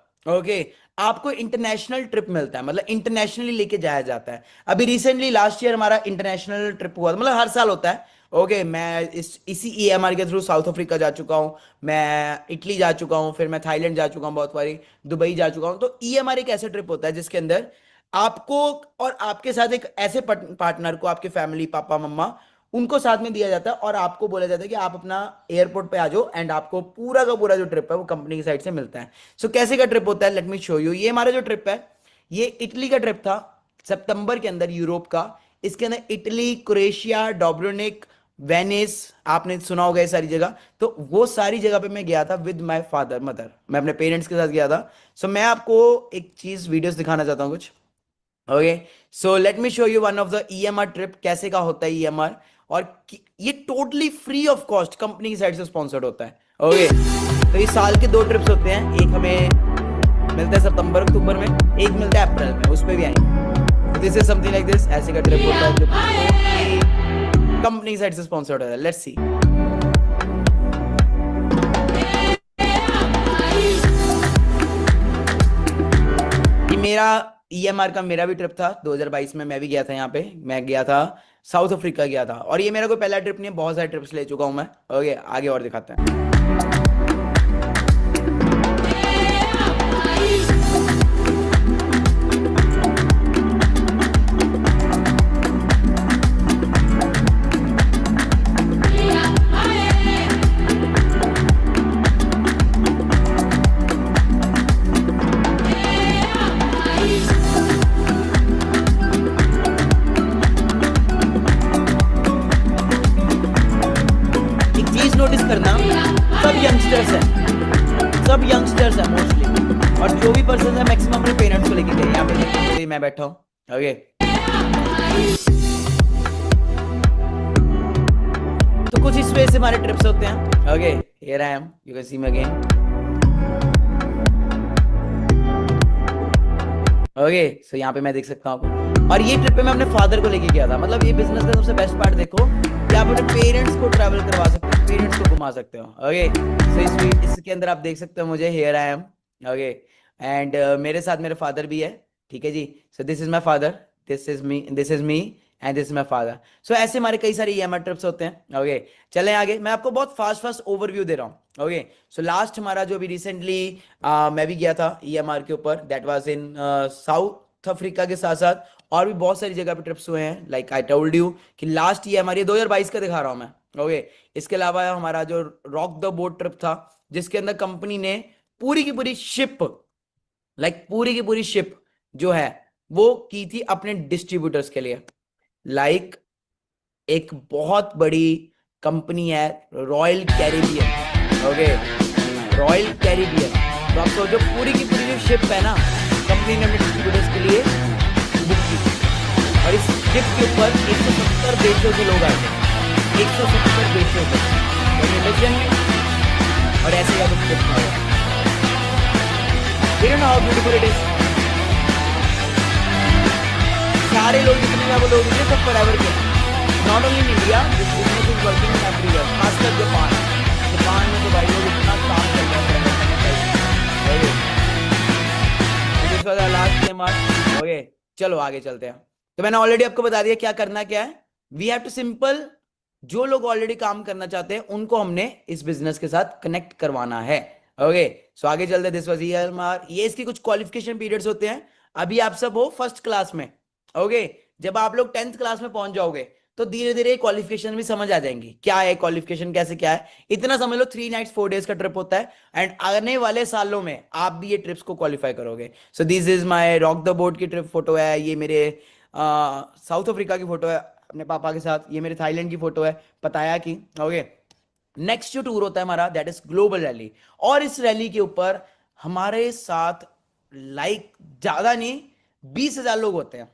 आपको इंटरनेशनल ट्रिप मिलता है, मतलब इंटरनेशनली लेके जाया जाता है। अभी रिसेंटली लास्ट ईयर हमारा इंटरनेशनल ट्रिप हुआ था, मतलब हर साल होता है। मैं इसी EMR के थ्रू साउथ अफ्रीका जा चुका हूँ, मैं इटली जा चुका हूँ, फिर मैं थाईलैंड जा चुका हूँ बहुत बारी, दुबई जा चुका हूँ। तो EMR एक ऐसा ट्रिप होता है जिसके अंदर आपको और आपके साथ एक ऐसे पार्टनर को, आपके फैमिली, पापा मम्मा, उनको साथ में दिया जाता है और आपको बोला जाता है कि आप अपना एयरपोर्ट पे आ जाओ एंड आपको पूरा का पूरा जो ट्रिप है वो कंपनी की साइड से मिलता है। सो कैसे का ट्रिप होता है, लेट मी शो यू। ये हमारा जो ट्रिप है, ये इटली का ट्रिप था सितंबर के अंदर, यूरोप का। इसके अंदर इटली, क्रोएशिया, डॉब्रोनिक, वेनिस, आपने सुना होगा ये सारी जगह। तो वो सारी जगह पे मैं गया था विद माय फादर मदर, मैं अपने पेरेंट्स के साथ गया था। सो मैं आपको एक चीज वीडियोस दिखाना चाहता हूँ कुछ। Okay, so let me show you one of the EMR trip, कैसे का होता है EMR। और ये totally free of cost company की साइड से स्पॉन्सर्ड होता है। ओके, तो ये साल के 2 ट्रिप्स होते हैं, एक हमें मिलता है सितंबर अक्टूबर में, एक मिलता है अप्रैल में, उस पर भी आएंगे। This is something like this, ऐसे का ट्रिप होता है जो कंपनी की साइड से स्पॉन्सर्ड होता है। Let's see. ये मेरा EMR का मेरा भी ट्रिप था 2022 में, मैं भी गया था यहाँ पे, मैं गया था साउथ अफ्रीका गया था। और ये मेरा कोई पहला ट्रिप नहीं है, बहुत सारे ट्रिप्स ले चुका हूं मैं। ओके, आगे और दिखाते हैं। नोटिस करना, सब यंगस्टर्स हैं मोस्टली, और जो भी पर्सन है मैक्सिमम अपने पेरेंट्स को लेके गए। यहाँ पे देखो मैं बैठा हूँ। ओके, तो कुछ इस वजह से हमारे ट्रिप्स होते हैं। Okay, here I am, you can see me again. Okay, so यहाँ पे मैं देख सकता हूँ। और ये ट्रिप पे मैं अपने फादर को लेके गया था। मतलब ये बिजनेस का सबसे बेस्ट पार्ट देखो कि आप अपने पेरेंट्स को ट्रैवल करवा सकते हो, पेरेंट्स को घुमा सकते हो। ओके, सो इसके अंदर आप देख सकते हो मुझे, here I am. Okay, and मेरे साथ मेरे फादर भी है, ठीक है जी। So this is my father, this is me and this is my father. So ऐसे हमारे कई सारे EMR ट्रिप्स होते हैं। ओके, चलें आगे। मैं आपको बहुत फास्ट ओवरव्यू दे रहा हूँ। ओके, सो लास्ट हमारा जो अभी रिसेंटली मैं भी गया था EMR के ऊपर, that was in south Africa के साथ साथ और भी बहुत सारी जगह पे ट्रिप्स हुए हैं। लाइक आई टोल्ड यू कि लास्ट EMR ये 2022 का दिखा रहा हूं मैं। ओके, इसके अलावा हमारा जो रॉक द बोट ट्रिप था, जिसके अंदर कंपनी ने पूरी की पूरी शिप, पूरी की पूरी शिप जो है वो की थी अपने डिस्ट्रीब्यूटर्स के लिए। लाइक एक बहुत बड़ी कंपनी है royal Caribbean. Okay, royal Caribbean. तो आप सोचो पूरी की पूरी जो शिप है ना, कंपनी ने अपने डिस्ट्रीब्यूटर्स के लिए बुक की, और इस शिप के ऊपर 170 देशों के लोग आए थे, 170 देशों से। और ऐसे का कुछ शिप था। You know how beautiful it is? सारे लोग जितने हैं वो लोग हैं सब फॉरएवर के, not only in India, this business is working in everywhere, खासकर जापान में तो भाई लोग इतना काम कर रहे हैं। This was our last EMR। ओके, चलो आगे चलते हैं। तो मैंने ऑलरेडी आपको बता दिया क्या करना क्या है। वी हैव टू सिंपल, जो लोग ऑलरेडी काम करना चाहते हैं उनको हमने इस बिजनेस के साथ कनेक्ट करवाना है। ओके, सो आगे चलते हैं। This was EMR। ये इसकी कुछ क्वालिफिकेशन पीरियड्स होते हैं। अभी आप सब हो फर्स्ट क्लास में। ओके, जब आप लोग 10th क्लास में पहुंच जाओगे तो धीरे धीरे क्वालिफिकेशन भी समझ आ जाएंगी, क्या है क्वालिफिकेशन, कैसे क्या है। इतना समझ लो 3 नाइट्स 4 डेज का ट्रिप होता है, एंड आने वाले सालों में आप भी ये ट्रिप्स को क्वालिफाई करोगे। सो this is my rock the boat की ट्रिप फोटो है, ये मेरे साउथ अफ्रीका की फोटो है अपने पापा के साथ, ये मेरे थाईलैंड की फोटो है पताया की। ओके, नेक्स्ट जो टूर होता है हमारा दैट इज ग्लोबल रैली, और इस रैली के ऊपर हमारे साथ ज्यादा नहीं 20,000 लोग होते हैं।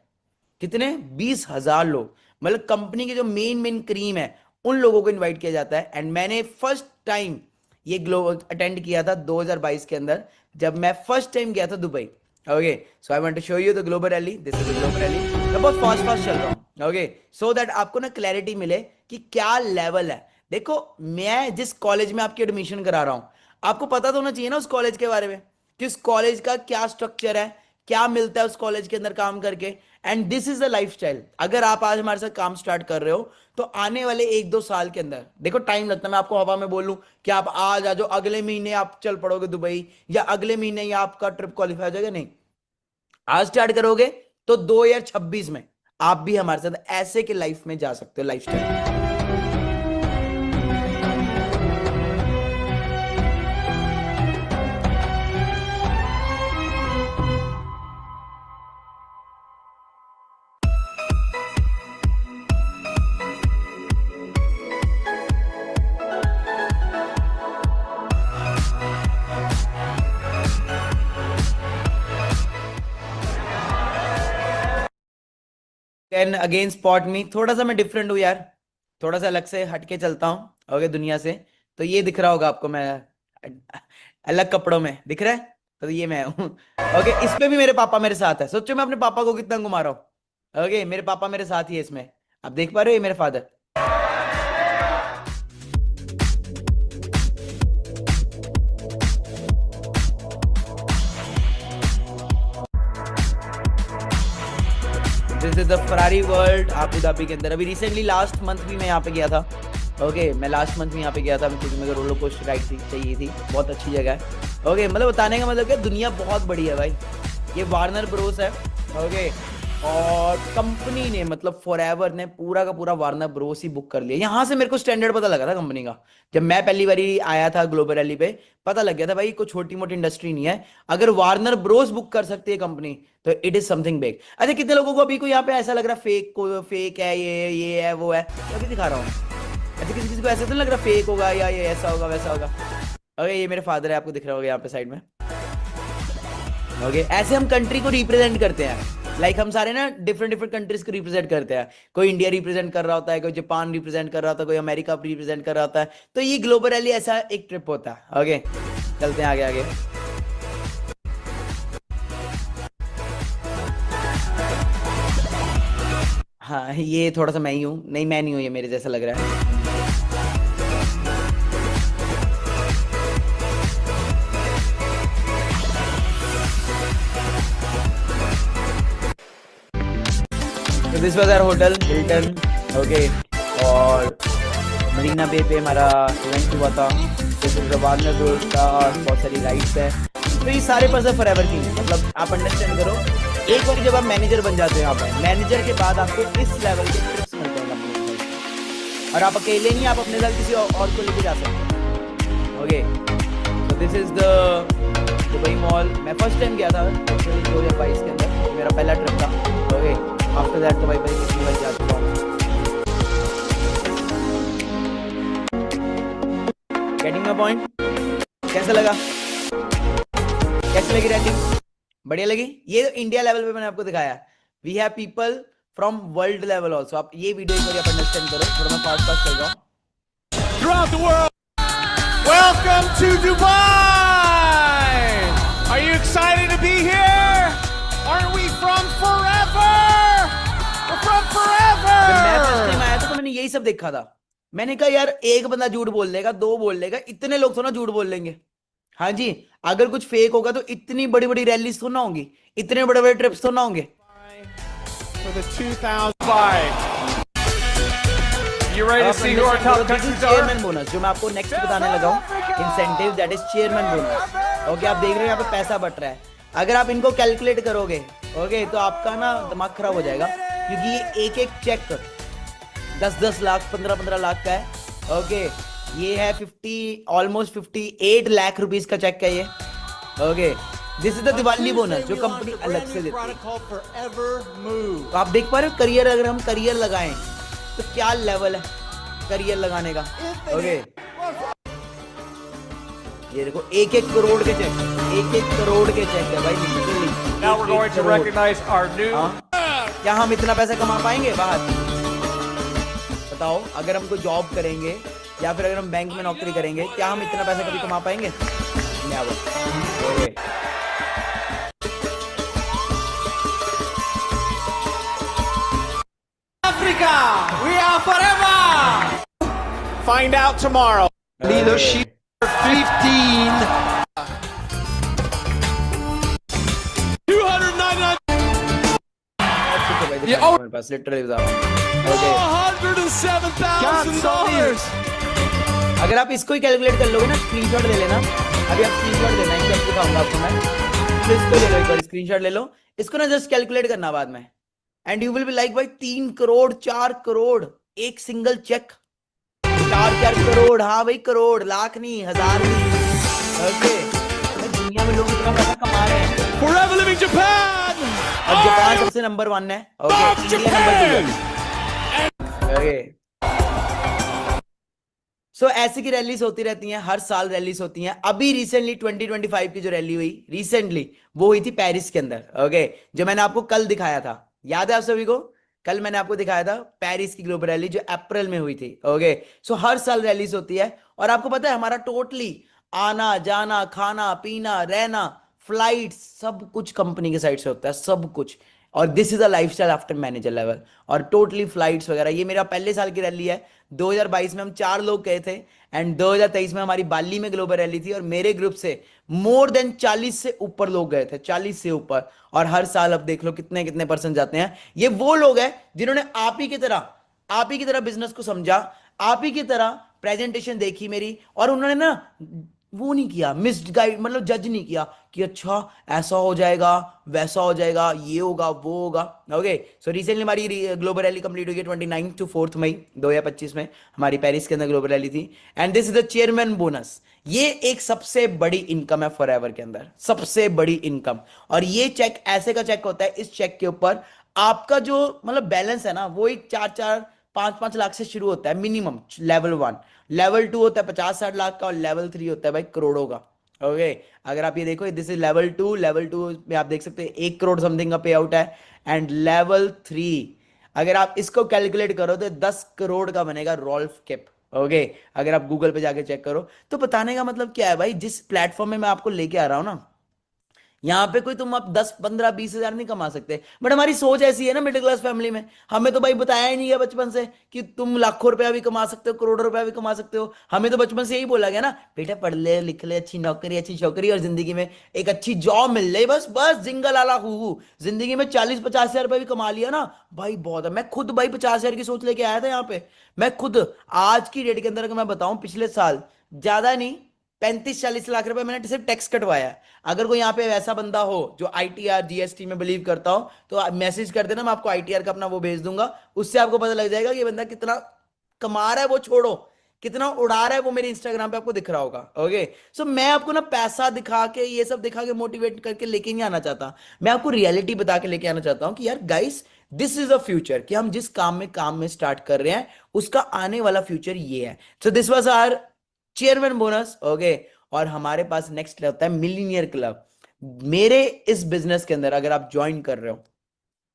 कितने? 20,000 लोग, मतलब कंपनी के जो मेन क्रीम है उन लोगों को इनवाइट किया जाता है। एंड मैंने फर्स्ट टाइम ये ग्लोबल अटेंड किया था 2022 के अंदर, जब मैं फर्स्ट टाइम गया था Dubai. Okay, so I want to show you the global rally, this is the global rally. मैं बहुत फास्ट चल रहा हूँ, ओके, सो दैट आपको ना क्लैरिटी मिले कि क्या लेवल है। देखो, मैं जिस कॉलेज में आपकी एडमिशन करा रहा हूं, आपको पता तो होना चाहिए ना उस कॉलेज के बारे में, कि उस कॉलेज का क्या स्ट्रक्चर है, क्या मिलता है उस कॉलेज के अंदर काम करके। And this is the lifestyle. अगर आप आज हमारे साथ काम स्टार्ट कर रहे हो तो आने वाले 1-2 साल के अंदर, देखो टाइम लगता है, मैं आपको हवा में बोलूं कि आप आज आ जाओ, अगले महीने आप चल पड़ोगे दुबई, या अगले महीने ही आपका ट्रिप क्वालिफाई हो जाएगा, नहीं। आज स्टार्ट करोगे तो 2026 में आप भी हमारे साथ ऐसे के लाइफ में जा सकते हो, लाइफस्टाइल। कैन अगेन स्पॉट मी, थोड़ा सा मैं डिफरेंट हूँ यार, थोड़ा सा अलग से हटके चलता हूँ ओके दुनिया से। तो ये दिख रहा होगा आपको, मैं अलग कपड़ों में दिख रहा है, तो ये मैं हूँ ओके। इसमें भी मेरे पापा मेरे साथ है, सोचो मैं अपने पापा को कितना घुमा रहा हूँ। ओके, मेरे पापा मेरे साथ ही है इसमें, आप देख पा रहे हो, ये मेरे father. This is the Ferrari world Abu Dhabi के अंदर। अभी रिसेंटली लास्ट मंथ भी मैं यहाँ पे गया था। ओके, मैं लास्ट मंथ भी यहाँ पे गया था क्योंकि मेरे रोलर कोस्टर राइड चाहिए थी, बहुत अच्छी जगह है। ओके, मतलब बताने का मतलब क्या, दुनिया बहुत बड़ी है भाई। ये वार्नर ब्रोस है, ओके, और कंपनी ने मतलब फॉरएवर ने पूरा का पूरा वार्नर ब्रोस ही बुक कर लिया। यहाँ से मेरे को स्टैंडर्ड पता लगा था कंपनी का, जब मैं पहली बारी आया था ग्लोबल रैली पे, पता लग गया था भाई कोई छोटी मोटी इंडस्ट्री नहीं है। अगर वार्नर ब्रोस बुक कर सकती है कंपनी तो इट इज समथिंग बिग। अच्छा, कितने लोगों को अभी को यहाँ पे ऐसा लग रहा है फेक है, ये है वो है, अभी दिखा रहा हूँ। अच्छा, किसी को ऐसा तो लग रहा फेक होगा या ये ऐसा होगा वैसा होगा। ओके, ये मेरे फादर है, आपको दिख रहा होगा यहाँ पे साइड में। ओके, ऐसे हम कंट्री को रिप्रेजेंट करते हैं। लाइक हम सारे ना डिफरेंट कंट्रीज को रिप्रेजेंट करते हैं। कोई इंडिया रिप्रेजेंट कर रहा होता है, कोई जापान रिप्रेजेंट कर रहा होता है, कोई अमेरिका रिप्रेजेंट कर रहा होता है। तो ये ग्लोबल रैली ऐसा एक ट्रिप होता है। ओके, चलते हैं आगे। हाँ, ये थोड़ा सा मैं ही हूँ, नहीं मैं नहीं हूँ, ये मेरे जैसा लग रहा है। तो this was our hotel Hilton, okay, और मरीना बे पे हमारा इवेंट हुआ था। This is the Warner Bros का, और बहुत सारी राइड्स है। तो ये सारे पर्सन फॉरएवर की हैं, मतलब आप अंडरस्टैंड करो, एक बार जब आप मैनेजर बन जाते हो यहाँ पर, मैनेजर के बाद आपको इस लेवल के ट्रिप्स मिलते हैं अपने, और आप अकेले नहीं, आप अपने साथ किसी और को लेके जा सकते हैं। ओके, तो this is the Dubai mall. मैं फर्स्ट टाइम गया था 2022 के अंदर, मेरा पहला ट्रिप था। ओके, आफ्टर दैट तो भाई कितनी बार जा चुका हूँ। Getting my point? कैसा लगा, कैसी लगी रेटिंग? बढ़िया लगी? ये तो इंडिया लेवल पे मैंने आपको दिखाया। We have people from world level also. आप ये वीडियो एक बार आप अंडरस्टैंड करो, थोड़ा मैं फास्ट चल रहा हूँ। Throughout the world, welcome to Dubai. Are you excited to be here? Aren't we from forever? We're from forever. जब मैं फर्स्ट टाइम आया था तो मैंने यही सब देखा था। मैंने कहा यार एक बंदा झूठ बोल देगा, 2 बोल देगा, इतने लोग तो ना झूठ बोल लेंगे। हाँ जी, अगर कुछ फेक होगा तो इतनी बड़ी बड़ी रैलीज तो ना होंगी, इतने बड़े बड़े ट्रिप्स तो ना होंगे। For the 2005. You ready to see who our top countries are? Chairman bonus, जो मैं आपको नेक्स्ट बताने लगा हूँ, incentive, that is chairman bonus. Okay, आप देख रहे हो यहाँ पे पैसा बट रहा है। अगर आप इनको कैलकुलेट करोगे, ओके, तो आपका ना दिमाग खराब हो जाएगा, क्योंकि ये एक चेक 10-10 लाख 15-15 लाख का है। ओके, ये है ऑलमोस्ट 58 लाख रुपीस का चेक है ये। Okay, this is the Diwali bonus जो कंपनी अलग से देती है। तो आप देख पा रहे हो करियर, अगर हम करियर लगाएं तो क्या लेवल है करियर लगाने का। ओके, ये देखो 1-1 करोड़ के चेक, 1-1 करोड़ के चेक है भाई literally. Now we're going to recognize our new. क्या हम इतना पैसा कमा पाएंगे बाहर? बताओ, अगर हम कोई जॉब करेंगे या फिर अगर हम बैंक में नौकरी करेंगे, क्या हम इतना पैसा कभी कमा पाएंगे? Never. Okay. Africa, we are forever. Find out tomorrow. Leadership 15. 299. हमारे पास लिटरली $407,000. अगर आप इसको ही कैलकुलेट कर लोगे ना, स्क्रीनशॉट ले लेना, अभी आप स्क्रीनशॉट लेना, एक चेक दिखाऊंगा आपको मैं, तो इसको ले लो, एक बार स्क्रीनशॉट ले लो, इसको ना जस्ट कैलकुलेट करना बाद में, and you will be like भाई 3 करोड़ 4 करोड़ एक सिंगल चेक, 4 करोड़, हाँ भाई करोड़, लाख नहीं, हजार नहीं। ओके, दुनिया में लोग इतना पैसा कमा रहे हैं। Forever living Japan. और जापान सबसे नंबर 1 है। ओके, इंडिया नंबर 2 है। ओके, सो ऐसी की रैलीज होती रहती हैं, हर साल रैलीज होती हैं। अभी रिसेंटली 2025 की जो रैली हुई रिसेंटली, वो हुई थी पेरिस के अंदर। ओके, जो मैंने आपको कल दिखाया था, याद है आप सभी को? कल मैंने आपको दिखाया था पेरिस की ग्लोबल रैली जो अप्रैल में हुई थी। ओके, सो हर साल रैलीज होती है, और आपको पता है हमारा टोटली आना जाना, खाना पीना, रहना, फ्लाइट, सब कुछ कंपनी के साइड से होता है, सब कुछ। और this is a lifestyle after manager level, और टोटली फ्लाइट्स वगैरह। ये मेरा पहले साल की रैली है। 2022 में हम 4 लोग गए थे, एंड 2023 में हमारी बाली में ग्लोबल रैली थी, और मेरे ग्रुप से मोर देन 40 से ऊपर लोग गए थे, 40 से ऊपर। और हर साल अब देख लो कितने कितने परसेंट जाते हैं। ये वो लोग हैं जिन्होंने आप ही की तरह बिजनेस को समझा, आप ही की तरह प्रेजेंटेशन देखी मेरी, और उन्होंने ना वो नहीं किया, मिस्ड गाइड, मतलब जज नहीं किया कि अच्छा ऐसा हो जाएगा, वैसा हो जाएगा, ये होगा, वो होगा। ओके, सो रिसेंटली हमारी ग्लोबल रैली कंप्लीट हुई है 29 to 4 मई 2025 में, हमारी पेरिस के अंदर ग्लोबल रैली थी। And this is the chairman bonus. ये एक सबसे बड़ी इनकम है फॉरएवर के अंदर, सबसे बड़ी इनकम। और ये चेक ऐसे का चेक होता है, इस चेक के ऊपर आपका जो मतलब बैलेंस है ना, वो एक 4-4 5-5 लाख से शुरू होता है मिनिमम, लेवल 1। लेवल 2 होता है 50-60 लाख का, और लेवल 3 होता है भाई करोड़ों का। ओके, अगर आप ये देखो, दिस इज लेवल 2। लेवल 2 में आप देख सकते हैं 1 करोड़ समथिंग का पे आउट है। एंड लेवल 3 अगर आप इसको कैलकुलेट करो तो 10 करोड़ का बनेगा रोल्फ किप। ओके, अगर आप गूगल पे जाके चेक करो तो। बताने का मतलब क्या है भाई, जिस प्लेटफॉर्म में मैं आपको लेके आ रहा हूं ना, यहाँ पे कोई तुम आप 10-15-20 हजार नहीं कमा सकते, बट हमारी सोच ऐसी है ना मिडिल क्लास फैमिली में। हमें तो भाई बताया ही नहीं गया बचपन से कि तुम लाखों रुपया भी कमा सकते हो, करोड़ों रुपया भी कमा सकते हो। हमें तो बचपन से यही बोला गया ना, बेटा पढ़ ले लिख ले, अच्छी नौकरी अच्छी छोकरी, और जिंदगी में एक अच्छी जॉब मिल जाए, बस बस जिंगल आला हु। जिंदगी में 40-50 हजार रुपया भी कमा लिया ना भाई, बहुत है। मैं खुद भाई 50 हजार की सोच लेके आया था यहाँ पे। मैं खुद आज की डेट के अंदर अगर मैं बताऊं, पिछले साल ज्यादा नहीं 35-40 लाख रुपए मैंने सिर्फ टैक्स कटवाया है। अगर कोई यहाँ पे वैसा बंदा हो जो ITR GST में बिलीव करता हो, तो मैसेज कर देना, मैं आपको ITR का अपना वो भेज दूंगा। उससे आपको पता लग जाएगा कि ये बंदा कितना कमा रहा है, वो छोड़ो कितना उड़ा रहा है, वो मेरे इंस्टाग्राम पे आपको दिख रहा होगा। ओके, सो मैं आपको ना पैसा दिखा के, ये सब दिखा के मोटिवेट करके लेके नहीं आना चाहता। मैं आपको रियलिटी बता के लेके आना चाहता हूँ कि यार guys, this is a future, कि हम जिस काम में स्टार्ट कर रहे हैं उसका आने वाला फ्यूचर ये है। So this was our chairman bonus. Okay, और हमारे पास नेक्स्ट होता है मिलीनियर क्लब। मेरे इस बिजनेस के अंदर अगर आप ज्वाइन कर रहे हो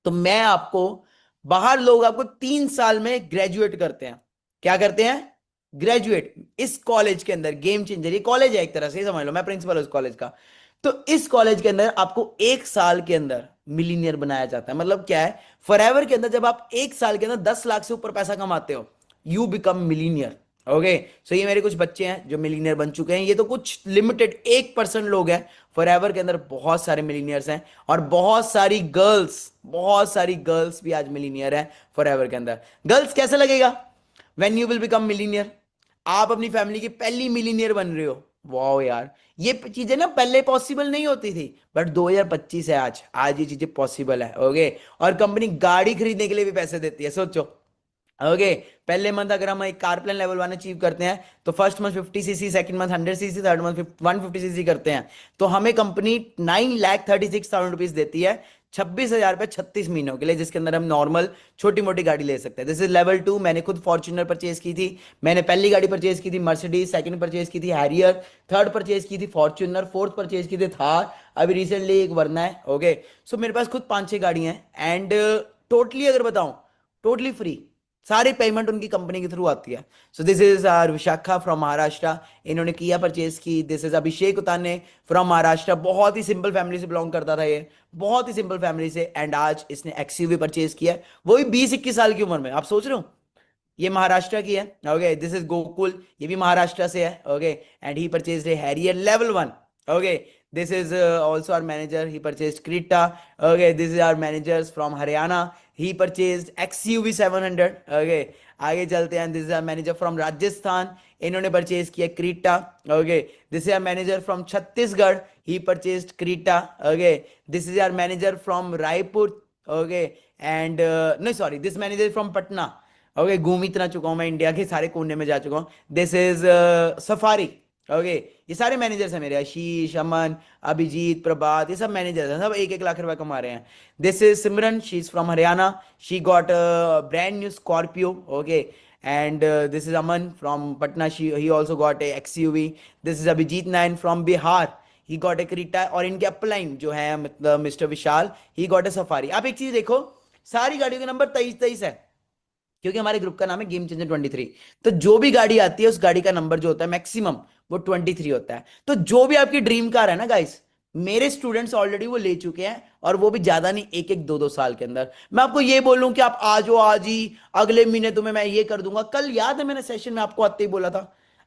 तो मैं आपको, बाहर लोग आपको 3 साल में ग्रेजुएट करते हैं। क्या करते हैं? ग्रेजुएट। इस कॉलेज के अंदर गेम चेंजर, ये कॉलेज है एक तरह से, समझ लो, मैं प्रिंसिपल हूं इस कॉलेज का। तो इस कॉलेज के अंदर आपको 1 साल के अंदर मिलीनियर बनाया जाता है। मतलब क्या है, फॉरएवर के अंदर जब आप 1 साल के अंदर 10 लाख से ऊपर पैसा कमाते हो, यू बिकम मिलीनियर। ओके, सो ये मेरे कुछ बच्चे हैं जो मिलीनियर बन चुके हैं। ये तो कुछ लिमिटेड 1% लोग हैं, फॉरएवर के अंदर बहुत सारे मिलीनियर्स हैं, और बहुत सारी गर्ल्स भी आज मिलीनियर हैं फॉरएवर के अंदर। गर्ल्स कैसे लगेगा when you will become millionaire? आप अपनी फैमिली की पहली मिलीनियर बन रहे हो। वाओ यार, ये चीजें ना पहले पॉसिबल नहीं होती थी, बट 2025 है आज ये चीजें पॉसिबल है। ओके, और कंपनी गाड़ी खरीदने के लिए भी पैसे देती है। सोचो, ओके पहले मंथ अगर हम एक कार प्लान लेवल 1 अचीव करते हैं तो first month 50 CC, second month 100 CC, third month 150 CC करते हैं तो हमें कंपनी 9,36,000 रुपीज देती है 26,000 रुपये 36 महीनों के लिए, जिसके अंदर हम नॉर्मल छोटी मोटी गाड़ी ले सकते हैं। This is level 2। मैंने खुद फॉर्च्यूनर परचेज की थी, मैंने पहली गाड़ी परचेज की थी मर्सिडीज, सेकंड परचेज की थी हैरियर, थर्ड परचेज की थी फॉर्च्यूनर, फोर्थ परचेज की थी थार, अभी रिसेंटली एक वरना है। ओके सो मेरे पास खुद 5-6 गाड़ियां हैं एंड टोटली अगर बताऊं टोटली फ्री, सारी पेमेंट उनकी कंपनी के थ्रू आती है। So this is our Vishakha from Maharashtra, इन्होंने किया परचेज की। This is Abhishek Utane from Maharashtra, बहुत ही सिंपल फैमिली से बिलोंग करता था ये, बहुत ही सिंपल फैमिली से, एंड आज इसने एक्सयूवी परचेज किया है, वो भी 20-21 साल की उम्र में। आप सोच रहे हो ये महाराष्ट्र की है। ओके दिस इज गोकुल, ये भी महाराष्ट्र से है। Okay and he purchase a Harrier level 1। Okay this is also our manager, he purchased Creta. Okay this is our managers from Haryana, he purchased XUV 700. Okay आगे चलते हैं, this is our manager from Rajasthan, इन्होंने परचेज किया Creta. Okay this is our manager from Chhattisgarh, he purchased Creta. Okay this is our manager from Raipur. Okay and no sorry, this manager is from Patna. Okay घूम इतना चुका हूं मैं, इंडिया के सारे कोने में जा चुका हूं। This is safari. ओके ये सारे मैनेजर्स हैं मेरे, आशीष, अमन, अभिजीत, प्रभात, ये सब मैनेजर्स हैं, सब 1-1 लाख रुपए कमा रहे हैं। This is Simran, she is from Haryana, she got brand new Scorpio. Okay and this is Aman from Patna, he also got a XUV. This is Abhijeet Nain from Bihar, he got a Creta, और इनके अपलाइन जो है मतलब mister Vishal, he got a Safari. आप एक चीज देखो, सारी गाड़ियों के नंबर 23-23 है, क्योंकि हमारे ग्रुप का नाम है गेम चेंजर 23। तो जो भी गाड़ी आती है उस गाड़ी का नंबर जो होता है मैक्सिमम वो 23 होता है। तो जो भी आपकी ड्रीम कार है ना गाइस, मेरे स्टूडेंट्स ऑलरेडी वो ले चुके हैं, और वो भी ज्यादा नहीं, 1-1, 2-2 साल के अंदर। मैं आपको ये बोलूं कि आप आ जाओ आज ही, अगले महीने तुम्हें मैं ये कर दूंगा, कल याद है मैंने सेशन में आपको आते ही बोला था,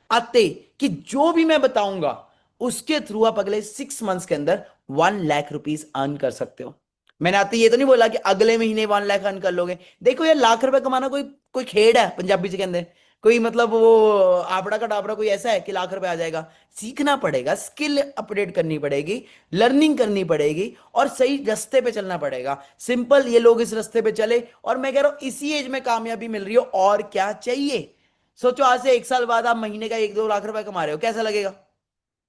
आते कि जो भी मैं बताऊंगा उसके थ्रू आप अगले 6 मंथ्स के अंदर 1 लाख रुपीज अर्न कर सकते हो। मैंने आते ये तो नहीं बोला कि अगले महीने 1 लाख अर्न कर लोगे। देखो यार, लाख रुपए कमाना कोई खेड़ है पंजाबी से कहते हैं, कोई मतलब वो आपड़ा का टापड़ा कोई ऐसा है कि लाख रुपए आ जाएगा। सीखना पड़ेगा, स्किल अपडेट करनी पड़ेगी, लर्निंग करनी पड़ेगी, और सही रास्ते पे चलना पड़ेगा। सिंपल, ये लोग इस रास्ते पे चले, और मैं कह रहा हूं इसी एज में कामयाबी मिल रही हो, और क्या चाहिए। सोचो आज से 1 साल बाद आप महीने का 1-2 लाख रुपए कमा रहे हो, कैसा लगेगा?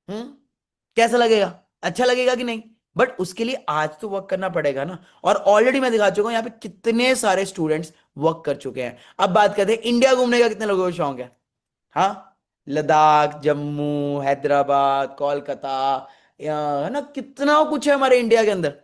कैसा लगेगा? अच्छा लगेगा कि नहीं? बट उसके लिए आज तो वर्क करना पड़ेगा ना। और ऑलरेडी मैं दिखा चुका हूं यहाँ पे कितने सारे स्टूडेंट्स वर्क कर चुके हैं। अब बात करते हैं इंडिया घूमने का कितने लोगों को शौक है? हाँ, लद्दाख, जम्मू, हैदराबाद, कोलकाता, है ना, कितना कुछ है हमारे इंडिया के अंदर।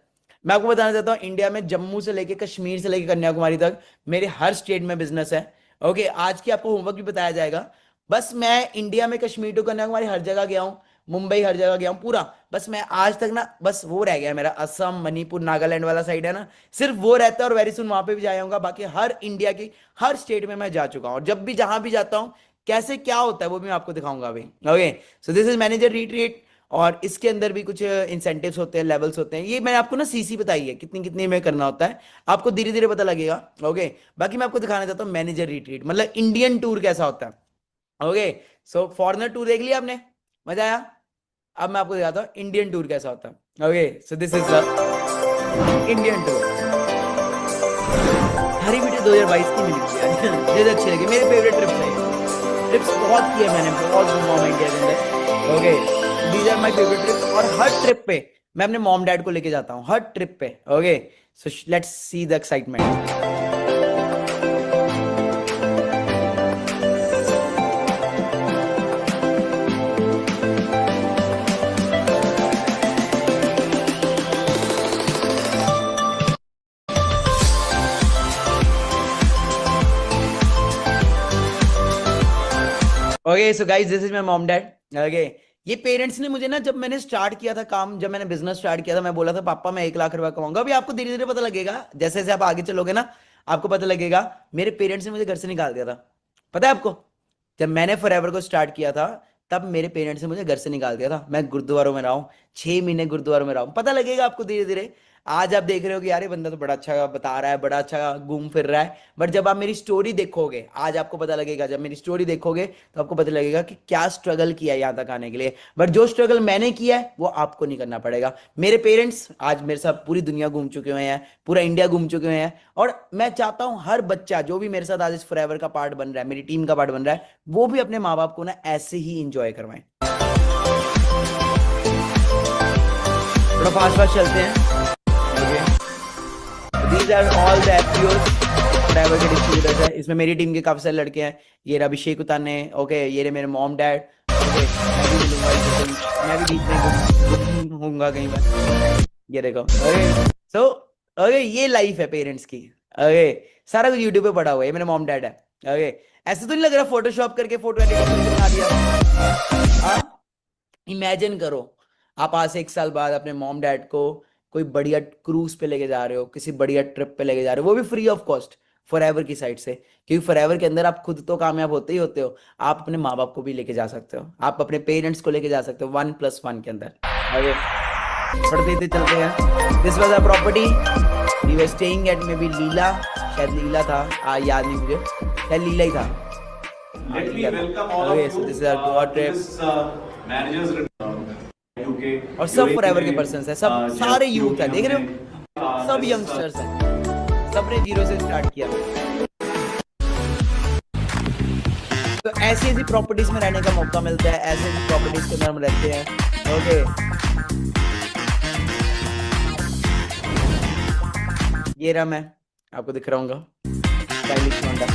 मैं आपको बताना चाहता हूँ, इंडिया में जम्मू से लेके कश्मीर से लेके कन्याकुमारी तक मेरे हर स्टेट में बिजनेस है। ओके आज की आपको होमवर्क भी बताया जाएगा। बस मैं इंडिया में कश्मीर टू कन्याकुमारी हर जगह गया हूँ, मुंबई हर जगह गया हूं पूरा। बस मैं आज तक ना, बस वो रह गया मेरा असम, मणिपुर, नागालैंड वाला साइड है ना, सिर्फ वो रहता है, और वेरी सुन वहां पे भी जाऊंगा। बाकी हर इंडिया की हर स्टेट में मैं जा चुका हूं, और जब भी जहां भी जाता हूं कैसे क्या होता है वो भी मैं आपको दिखाऊंगा अभी। Okay so this is manager retreat, और इसके अंदर भी कुछ इंसेंटिव्स होते हैं, लेवल्स होते हैं। ये मैंने आपको ना सीसी बताई है कितनी कितनी में करना होता है, आपको धीरे धीरे पता लगेगा। ओके बाकी मैं आपको दिखाना चाहता हूँ मैनेजर रिट्रीट मतलब इंडियन टूर कैसा होता है। ओके सो फॉरेनर टूर देख लिया आपने, मजा आया? अब मैं आपको दिखाता हूँ इंडियन टूर कैसा होता है। Okay so this is Indian tour. Hari video 2022 की मिली थी, मुझे अच्छी लगी, मेरे फेवरेट ट्रिप्स है। ट्रिप्स बहुत किए मैंने, बहुत घूमा हूं इंडिया के अंदर। Okay these are my favourite trips, और हर ट्रिप पे मैं अपने मॉम डैड को लेके जाता हूँ, हर ट्रिप पे। Okay so let's see the excitement. Okay so guys this is my mom dad. Okay ये पेरेंट्स ने मुझे ना, जब मैंने स्टार्ट किया था काम, जब मैंने बिजनेस स्टार्ट किया था, मैं बोला था पापा मैं 1 लाख रुपया कमाऊंगा। अभी आपको धीरे धीरे पता लगेगा, जैसे जैसे आप आगे चलोगे ना आपको पता लगेगा। मेरे पेरेंट्स ने मुझे घर से निकाल दिया था, पता है आपको? जब मैंने फॉरएवर को स्टार्ट किया था तब मेरे पेरेंट्स ने मुझे घर से निकाल दिया था। मैं गुरुद्वारों में रहा हूँ, 6 महीने गुरुद्वारों में रहा हूँ, पता लगेगा आपको धीरे धीरे। आज आप देख रहे हो कि यार ये बंदा तो बड़ा अच्छा बता रहा है, बड़ा अच्छा घूम फिर रहा है, बट जब आप मेरी स्टोरी देखोगे आज आपको पता लगेगा, जब मेरी स्टोरी देखोगे तो आपको पता लगेगा कि क्या स्ट्रगल किया है यहाँ तक आने के लिए। बट जो स्ट्रगल मैंने किया है वो आपको नहीं करना पड़ेगा। मेरे पेरेंट्स आज मेरे साथ पूरी दुनिया घूम चुके हुए हैं, पूरा इंडिया घूम चुके हुए हैं, और मैं चाहता हूं हर बच्चा जो भी मेरे साथ आज इस फॉरएवर का पार्ट बन रहा है, मेरी टीम का पार्ट बन रहा है, वो भी अपने माँ बाप को ना ऐसे ही इंजॉय करवाएं। थोड़ा फास्ट फास्ट चलते हैं। These are all the FPOs forever के डिस्ट्रीब्यूटर्स है। इसमें मेरी टीम के काफी सारे लड़के हैं। ये रहा अभिषेक उताने, ओके, ये रहे मेरे मॉम डैड, ओके, मैं भी मिलूंगा इनसे, मैं भी बीच में होऊंगा कहीं पर, ये देखो, ओके। सो ओके, ये लाइफ है पेरेंट्स की, ओके, सारा कुछ यूट्यूब पे पड़ा हुआ है, मेरे मॉम डैड है, ओके। ऐसे तो नहीं लग रहा फोटोशॉप करके फोटो एडिट करके बना दिया। इमेजिन करो आप आज से 1 साल बाद अपने मॉम डैड को कोई बढ़िया क्रूज पे लेके जा रहे हो, किसी बढ़िया ट्रिप पे लेके जा रहे हो, वो भी फ्री ऑफ कॉस्ट फॉरएवर की साइड से, क्योंकि फॉरएवर के अंदर आप खुद तो कामयाब होते ही होते हो, आप अपने माँ बाप को भी लेके जा सकते हो, आप अपने पेरेंट्स को लेके जा सकते हो 1+1 के अंदर। आगे पढ़ते चलते हैं। This was a property, we were staying at maybe Leela लीला, शायद लीला था, याद नहीं मुझे, शायद लीला ही था। Okay, so this is our Goa trip, और सब फॉरएवर के पर्सन्स है, सब सारे यूथ है, देख रहे हो, सब यंगस्टर्स हैं, सबने 0 से स्टार्ट किया। तो ऐसी ऐसी प्रॉपर्टीज में रहने का मौका मिलता है, ऐसे ऐसी प्रॉपर्टीज के अंदर हम रहते हैं, ओके। ये रहा मैं आपको दिख रहा हूँ, स्टाइलिश बंदा।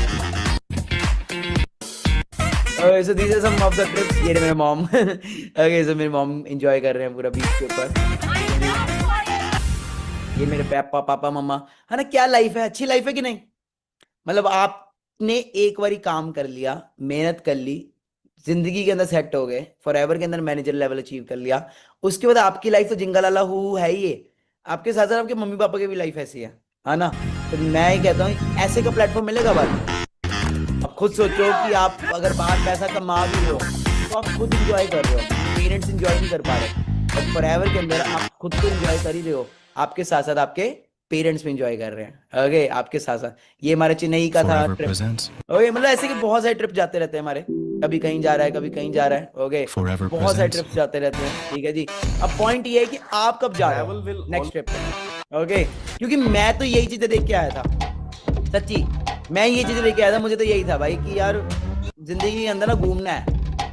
So these are some of the trips. ये मेरे मॉम, okay, so मेरे मॉम एंजॉय कर रहे हैं पूरा बीच के ऊपर। ये मेरे पापा मम्मा, है ना, क्या लाइफ है, अच्छी लाइफ है कि नहीं? मतलब आपने एक बारी काम कर लिया, मेहनत कर ली, जिंदगी के अंदर सेट हो गए, फॉरएवर के अंदर मैनेजर लेवल अचीव कर लिया, उसके बाद आपकी लाइफ तो जिंगालाला हु है ही है, आपके साथ साथ आपके मम्मी पापा की भी लाइफ ऐसी है ना। तो मैं ही कहता हूँ ऐसे का प्लेटफॉर्म मिलेगा बात। अब खुद सोचो कि आप अगर बाहर पैसा कमा भी रहे हो तो आप खुद इंजॉय कर रहे हो, पेरेंट्स इंजॉय नहीं कर पा रहे, और फॉरएवर के अंदर आप खुद तो इंजॉय कर ही रहे हो, आपके साथ साथ आपके पेरेंट्स भी इंजॉय कर रहे हैं, ओके, आपके साथ साथ। ये हमारे चेन्नई का था ट्रिप, ओके, मतलब ऐसे कि बहुत सारे ट्रिप जाते रहते हैं हमारे, कभी कहीं जा रहा है, कभी कहीं जा रहा है, ओके, बहुत सारे ट्रिप जाते रहते हैं, ठीक है जी। अब पॉइंट ये है कि आप कब जा रहे हो नेक्स्ट ट्रिप पे, ओके, क्योंकि मैं तो यही चीजें देख के आया था, सच्ची मैं ये चीजें लेके आया था, मुझे तो यही था भाई कि यार जिंदगी के अंदर ना घूमना है,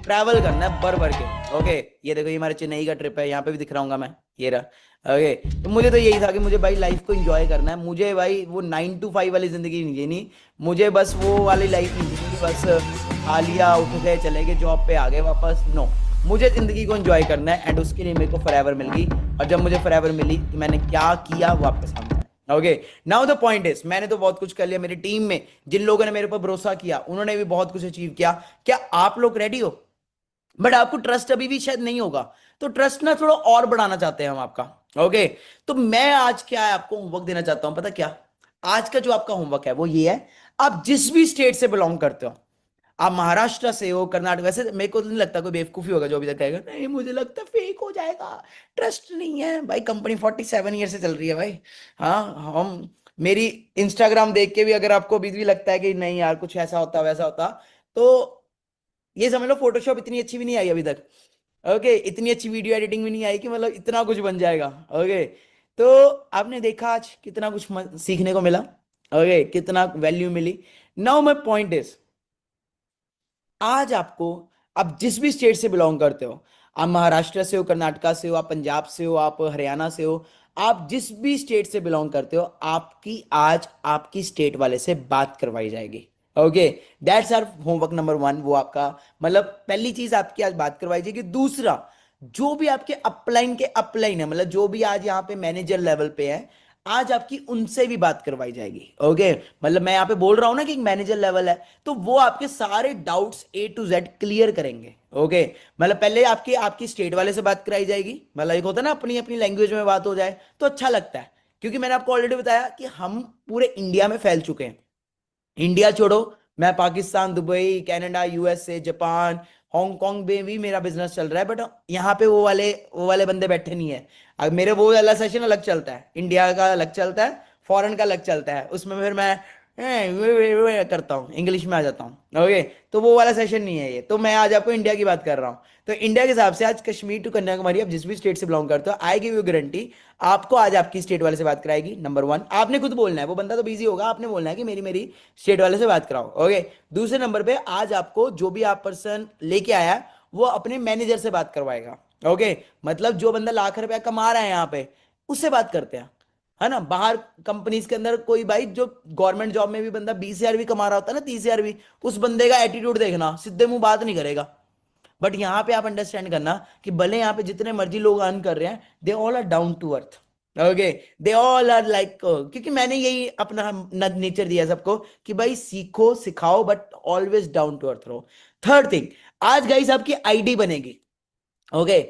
ट्रैवल करना है भर भर के, ओके। ये देखो, ये हमारे चेन्नई का ट्रिप है, यहाँ पे भी दिख रहा हूँ मैं, ये रहा, ओके। तो मुझे तो यही था कि मुझे भाई लाइफ को एंजॉय करना है, मुझे भाई वो 9 to 5 वाली जिंदगी नहीं जीनी, मुझे बस वो वाली लाइफ नहीं जीनी, बस खा लिया उठ गए चले गए जॉब पे आ गए वापस, नो, मुझे जिंदगी को एंजॉय करना है, एंड उसके लिए मेरे को फॉरएवर मिल गई, और जब मुझे फॉरएवर मिली तो मैंने क्या किया वो आपके सामने। Okay, now the point is, मैंने तो बहुत कुछ कर लिया, मेरी टीम में जिन लोगों ने मेरे ऊपर भरोसा किया उन्होंने भी बहुत कुछ अचीव किया। क्या आप लोग रेडी हो? बट आपको ट्रस्ट अभी भी शायद नहीं होगा, तो ट्रस्ट ना थोड़ा और बढ़ाना चाहते हैं हम आपका, ओके। तो मैं आज क्या है आपको होमवर्क देना चाहता हूं, पता क्या? आज का जो आपका होमवर्क है वो ये है, आप जिस भी स्टेट से बिलोंग करते हो, आप महाराष्ट्र से हो, कर्नाटक, वैसे मेरे को नहीं लगता कोई बेवकूफी होगा जो अभी तक कहेगा नहीं मुझे लगता है फेक हो जाएगा, ट्रस्ट नहीं है भाई, कंपनी 47 ईयर से चल रही है भाई। हाँ, हम मेरी इंस्टाग्राम देख के भी अगर आपको अभी भी लगता है कि नहीं यार कुछ ऐसा होता वैसा होता, तो ये समझ लो फोटोशॉप इतनी अच्छी भी नहीं आई अभी तक, ओके, इतनी अच्छी वीडियो एडिटिंग भी नहीं आई कि मतलब इतना कुछ बन जाएगा, ओके। तो आपने देखा आज कितना कुछ सीखने को मिला, ओके, कितना वैल्यू मिली। नाउ माय पॉइंट इज, आज आपको, आप जिस भी स्टेट से बिलोंग करते हो, आप महाराष्ट्र से हो, कर्नाटका से हो, आप पंजाब से हो, आप हरियाणा से हो, आप जिस भी स्टेट से बिलोंग करते हो, आपकी आज आपकी स्टेट वाले से बात करवाई जाएगी, okay. That's our homework number 1, वो आपका मतलब पहली चीज आपकी आज बात करवाई जाएगी। दूसरा, जो भी आपके अपलाइन है, मतलब जो भी आज यहाँ पे मैनेजर लेवल पे है, आज आपकी उनसे भी बात करवाई जाएगी, ओके। मतलब मैं यहाँ पे बोल रहा हूं ना कि एक मैनेजर लेवल है, तो वो आपके सारे doubts A to Z clear करेंगे, ओके। मतलब पहले आपकी स्टेट वाले से बात कराई जाएगी, मतलब एक होता है ना अपनी अपनी लैंग्वेज में बात हो जाए तो अच्छा लगता है, क्योंकि मैंने आपको ऑलरेडी बताया कि हम पूरे इंडिया में फैल चुके हैं। इंडिया छोड़ो, मैं Pakistan, Dubai, Canada, USA, Japan, Hong Kong में भी मेरा बिजनेस चल रहा है, बट यहाँ पे वो वाले बंदे बैठे नहीं है। अब मेरे वो वाला सेशन अलग चलता है, इंडिया का अलग चलता है, फॉरेन का अलग चलता है, उसमें फिर मैं वे करता हूँ, इंग्लिश में आ जाता हूँ। ओके, तो वो वाला सेशन नहीं है ये, तो मैं आज आपको इंडिया की बात कर रहा हूँ। तो इंडिया के हिसाब से आज कश्मीर टू कन्याकुमारी, आप जिस भी स्टेट से बिलोंग करते हो, आई गिव यू गारंटी, आपको आज आपकी स्टेट वाले से बात कराएगी। नंबर 1, आपने खुद बोलना है, वो बंदा तो बिजी होगा, आपने बोलना है कि मेरी मेरी स्टेट वाले से बात कराओ। ओके, दूसरे नंबर पे आज आपको जो भी आप पर्सन लेके आया है वो अपने मैनेजर से बात करवाएगा। ओके, मतलब जो बंदा लाख रुपया कमा रहा है यहाँ पे, उससे बात करते हैं, है ना। बाहर कंपनीज के अंदर कोई भाई जो गवर्नमेंट जॉब में भी बंदा 20,000 भी कमा रहा होता है ना, 30,000 भी, उस बंदे का एटीट्यूड देखना, सीधे मुंह बात नहीं करेगा। बट यहाँ पे आप अंडरस्टैंड करना कि भले यहाँ पे जितने मर्जी लोग अर्न कर रहे हैं, they all are down to earth. Okay, they all are like, क्योंकि मैंने यही अपना नेचर दिया सबको कि भाई सीखो सिखाओ, but always down to earth रहो। थर्ड थिंग, आज गाइस आपकी आईडी बनेगी। ओके,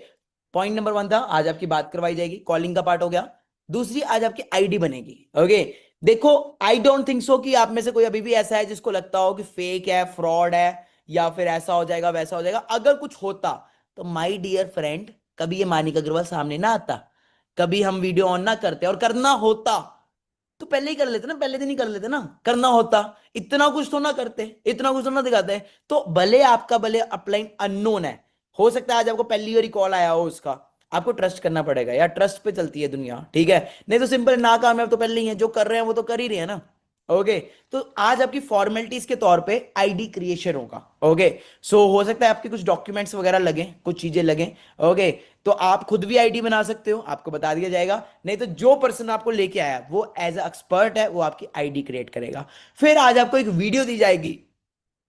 पॉइंट नंबर 1 था, आज आपकी बात करवाई जाएगी, कॉलिंग का पार्ट हो गया। दूसरी, आज आपकी आईडी बनेगी। ओके, देखो आई डोंट थिंक सो कि आप में से कोई अभी भी ऐसा है जिसको लगता हो कि फेक है, फ्रॉड है, या फिर ऐसा हो जाएगा वैसा हो जाएगा। अगर कुछ होता तो माय डियर फ्रेंड, कभी ये मानिक अग्रवाल सामने ना आता, कभी हम वीडियो ऑन ना करते, और करना होता तो पहले ही कर लेते ना, पहले दिन ही कर लेते ना। करना होता इतना कुछ तो ना करते, इतना कुछ तो ना दिखाते। तो भले आपका भले अपलाइन अननोन है, हो सकता है आज आपको पहली बार कॉल आया हो उसका, आपको ट्रस्ट करना पड़ेगा यार, ट्रस्ट पे चलती है दुनिया, ठीक है। नहीं तो सिंपल ना कामयाब तो पहले ही है, जो कर रहे हैं वो तो कर ही रहे हैं ना। ओके, तो आज आपकी फॉर्मेलिटीज के तौर पे आईडी क्रिएशन होगा। ओके, सो हो सकता है आपके कुछ डॉक्यूमेंट्स वगैरह लगे, कुछ चीजें लगे। ओके, तो आप खुद भी आईडी बना सकते हो, आपको बता दिया जाएगा। नहीं तो जो पर्सन आपको लेके आया वो एज ए एक्सपर्ट है, वो आपकी आईडी क्रिएट करेगा। फिर आज आपको एक वीडियो दी जाएगी,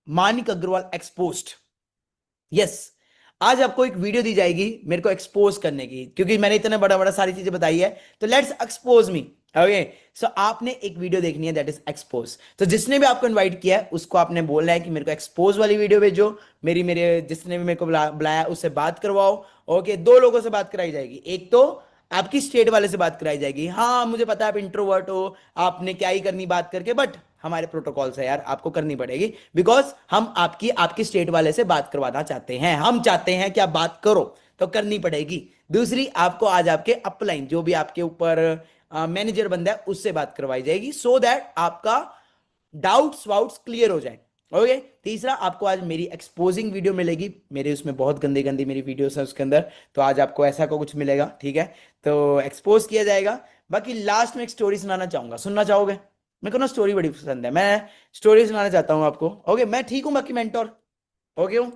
मानिक अग्रवाल एक्सपोज्ड। यस, आज आपको एक वीडियो दी जाएगी मेरे को एक्सपोज करने की, क्योंकि मैंने इतने बड़ा बड़ा सारी चीजें बताई है, तो लेट्स एक्सपोज मी। ओके, सो आपने एक वीडियो देखनी है, दैट इज एक्सपोज। तो जिसने भी आपको इनवाइट किया है उसको आपने बोलना है कि मेरे को एक्सपोज वाली वीडियो भेजो, मेरे जिसने भी मेरे को बुलाया उससे बात करवाओ। ओके, 2 लोगों से बात कराई जाएगी, एक तो आपकी स्टेट वाले से बात कराई जाएगी। हाँ, मुझे पता है आप इंट्रोवर्ट हो, आपने क्या ही करनी बात करके, बट हमारे प्रोटोकॉल्स है यार, आपको करनी पड़ेगी, बिकॉज हम आपकी स्टेट वाले से बात करवाना चाहते हैं, हम चाहते हैं कि आप बात करो, तो करनी पड़ेगी। दूसरी, आपको आज आपके अपलाइन जो भी आपके ऊपर मैनेजर बंदा है उससे बात करवाई जाएगी, सो दैट आपका डाउट्स वाउट्स क्लियर हो जाए। ओके, तीसरा, आपको आज मेरी एक्सपोजिंग वीडियो मिलेगी, मेरे उसमें बहुत गंदी गंदी मेरी वीडियोस है उसके अंदर, तो आज आपको ऐसा को कुछ मिलेगा, ठीक है, तो एक्सपोज किया जाएगा। बाकी लास्ट में एक स्टोरी सुनाना चाहूंगा, सुनना चाहोगे? मेरे को ना स्टोरी बड़ी पसंद है, मैं स्टोरी सुनाना चाहता हूँ आपको। ओके, मैं ठीक हूँ, बाकी मेंटोर ओके हूँ,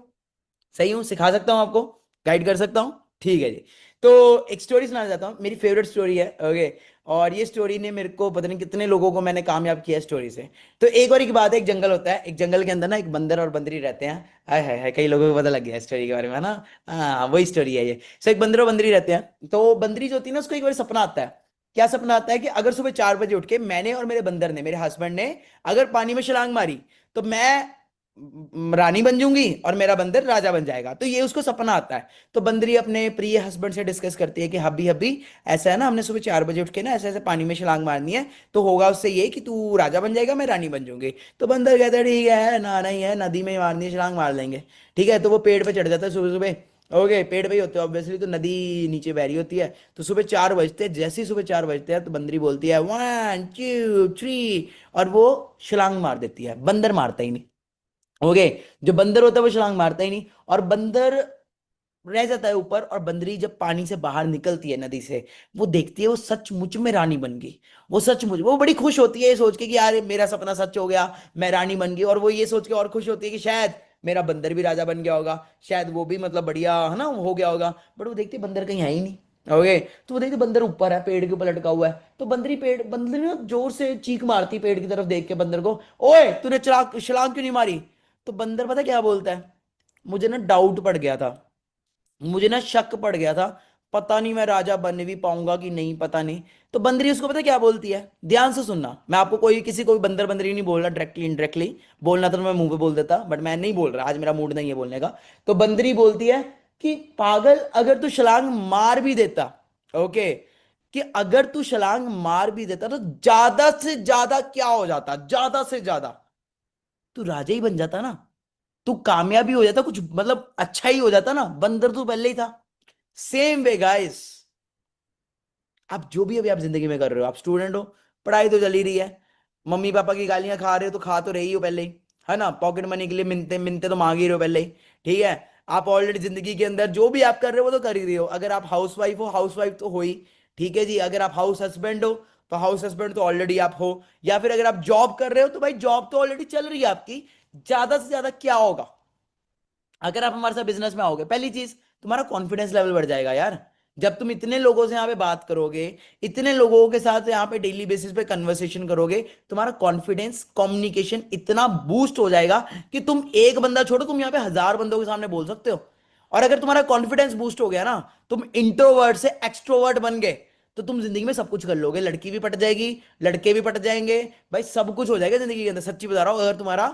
सही हूँ, सिखा सकता हूँ आपको, गाइड कर सकता हूँ, ठीक है जी। तो एक स्टोरी सुनाना चाहता हूँ, मेरी फेवरेट स्टोरी है। ओके, और ये स्टोरी ने मेरे को पता नहीं कितने लोगों को मैंने कामयाब किया स्टोरी से। तो एक और एक बात है, एक जंगल होता है, एक जंगल के अंदर ना एक बंदर और बंदरी रहते हैं। हाय हाय हाय, कई लोगों को पता लग गया स्टोरी के बारे में ना। हाँ, वही स्टोरी है ये। सो एक बंदर और बंदरी रहते हैं, तो बंदरी जो होती है ना, उसको एक बार सपना आता है। क्या सपना आता है कि अगर सुबह 4 बजे उठ के मैंने और मेरे बंदर ने, मेरे हस्बैंड ने अगर पानी में छलांग मारी तो मैं रानी बन जाऊंगी और मेरा बंदर राजा बन जाएगा। तो ये उसको सपना आता है। तो बंदरी अपने प्रिय हस्बैंड से डिस्कस करती है कि हब्बी हब्बी ऐसा है ना, हमने सुबह 4 बजे उठ के ना ऐसे ऐसे पानी में छलांग मारनी है, तो होगा उससे ये कि तू राजा बन जाएगा, मैं रानी बन जाऊंगी। तो बंदर कहता है ठीक है, ना नहीं है, नदी में मारनी है, छलांग मार लेंगे, ठीक है। तो वो पेड़ पे चढ़ जाता है सुबह सुबह। ओके, पेड़ पे ही होते हैं ऑब्वियसली, तो नदी नीचे बह रही होती है। तो सुबह 4 बजते हैं, जैसे ही सुबह 4 बजते हैं तो बंदरी बोलती है 1 2 3, और वो छलांग मार देती है। बंदर मारता ही नहीं। ओके, जो बंदर होता है वो छलांग मारता ही नहीं, और बंदर रह जाता है ऊपर। और बंदरी जब पानी से बाहर निकलती है नदी से, वो देखती है वो सचमुच में रानी बन गई। वो सचमुच, वो बड़ी खुश होती है ये सोच के कि यार मेरा सपना सच हो गया, मैं रानी बन गई। और वो ये सोच के और खुश होती है कि शायद मेरा बंदर भी राजा बन गया होगा, शायद वो भी मतलब बढ़िया है ना हो गया होगा। बट वो देखती है बंदर कहीं है ही नहीं। ओके, तो वो देखते बंदर ऊपर है, पेड़ के ऊपर लटका हुआ है। तो बंदर ना जोर से चीख मारती पेड़ की तरफ देख के बंदर को, ओए तूने छलांग क्यों नहीं मारी? तो बंदर पता क्या बोलता है, मुझे ना डाउट पड़ गया था, मुझे ना शक पड़ गया था, पता नहीं मैं राजा बन भी पाऊंगा कि नहीं, पता नहीं। तो बंदरी उसको पता क्या बोलती है, ध्यान से सुनना, मैं आपको किसी को बंदर बंदरी नहीं बोल रहा, डायरेक्टली इनडायरेक्टली बोलना तो मैं मुंह पे बोल देता, बट मैं नहीं बोल रहा, आज मेरा मूड नहीं है बोलने का। तो बंदरी बोलती है कि पागल, अगर तू छलांग मार भी देता, ओके, कि अगर तू छलांग मार भी देता तो ज्यादा से ज्यादा क्या हो जाता, ज्यादा से ज्यादा तू राजा ही बन जाता ना। तू कामयाबी हो जाता, कुछ मतलब अच्छा ही हो जाता ना, बंदर तू पहले ही था। सेम वे गाइस, आप जो भी अभी आप जिंदगी में कर रहे हो, आप स्टूडेंट हो, पढ़ाई तो चल ही रही है, मम्मी पापा की गालियां खा रहे हो तो खा तो रही हो पहले ही, है ना, पॉकेट मनी के लिए मिनते मिनते तो मांग ही रहे हो पहले ही, ठीक है। आप ऑलरेडी जिंदगी के अंदर जो भी आप कर रहे हो वो तो कर ही रहे हो। अगर आप हाउस वाइफ हो, हाउस वाइफ तो हो ही, ठीक है जी। अगर आप हाउस हस्बैंड हो तो हाउस हस्बैंड तो ऑलरेडी आप हो, या फिर अगर आप जॉब कर रहे हो तो भाई जॉब तो ऑलरेडी चल रही है आपकी। ज्यादा से ज्यादा क्या होगा अगर आप हमारे साथ बिजनेस में आओगे? पहली चीज, तुम्हारा कॉन्फिडेंस लेवल बढ़ जाएगा यार। जब तुम इतने लोगों से यहाँ पे बात करोगे, इतने लोगों के साथ यहाँ पे डेली बेसिस पे कन्वर्सेशन करोगे, तुम्हारा कॉन्फिडेंस, कम्युनिकेशन इतना बूस्ट हो जाएगा कि तुम एक बंदा छोड़ो, तुम यहाँ पे 1000 बंदों के सामने बोल सकते हो। और अगर तुम्हारा कॉन्फिडेंस बूस्ट हो गया ना, तुम इंट्रोवर्ट से एक्सट्रोवर्ट बन गए, तो तुम जिंदगी में सब कुछ कर लोगे। लड़की भी पट जाएगी, लड़के भी पट जाएंगे, भाई सब कुछ हो जाएगा जिंदगी के अंदर। सच्ची बता रहा हूं, अगर तुम्हारा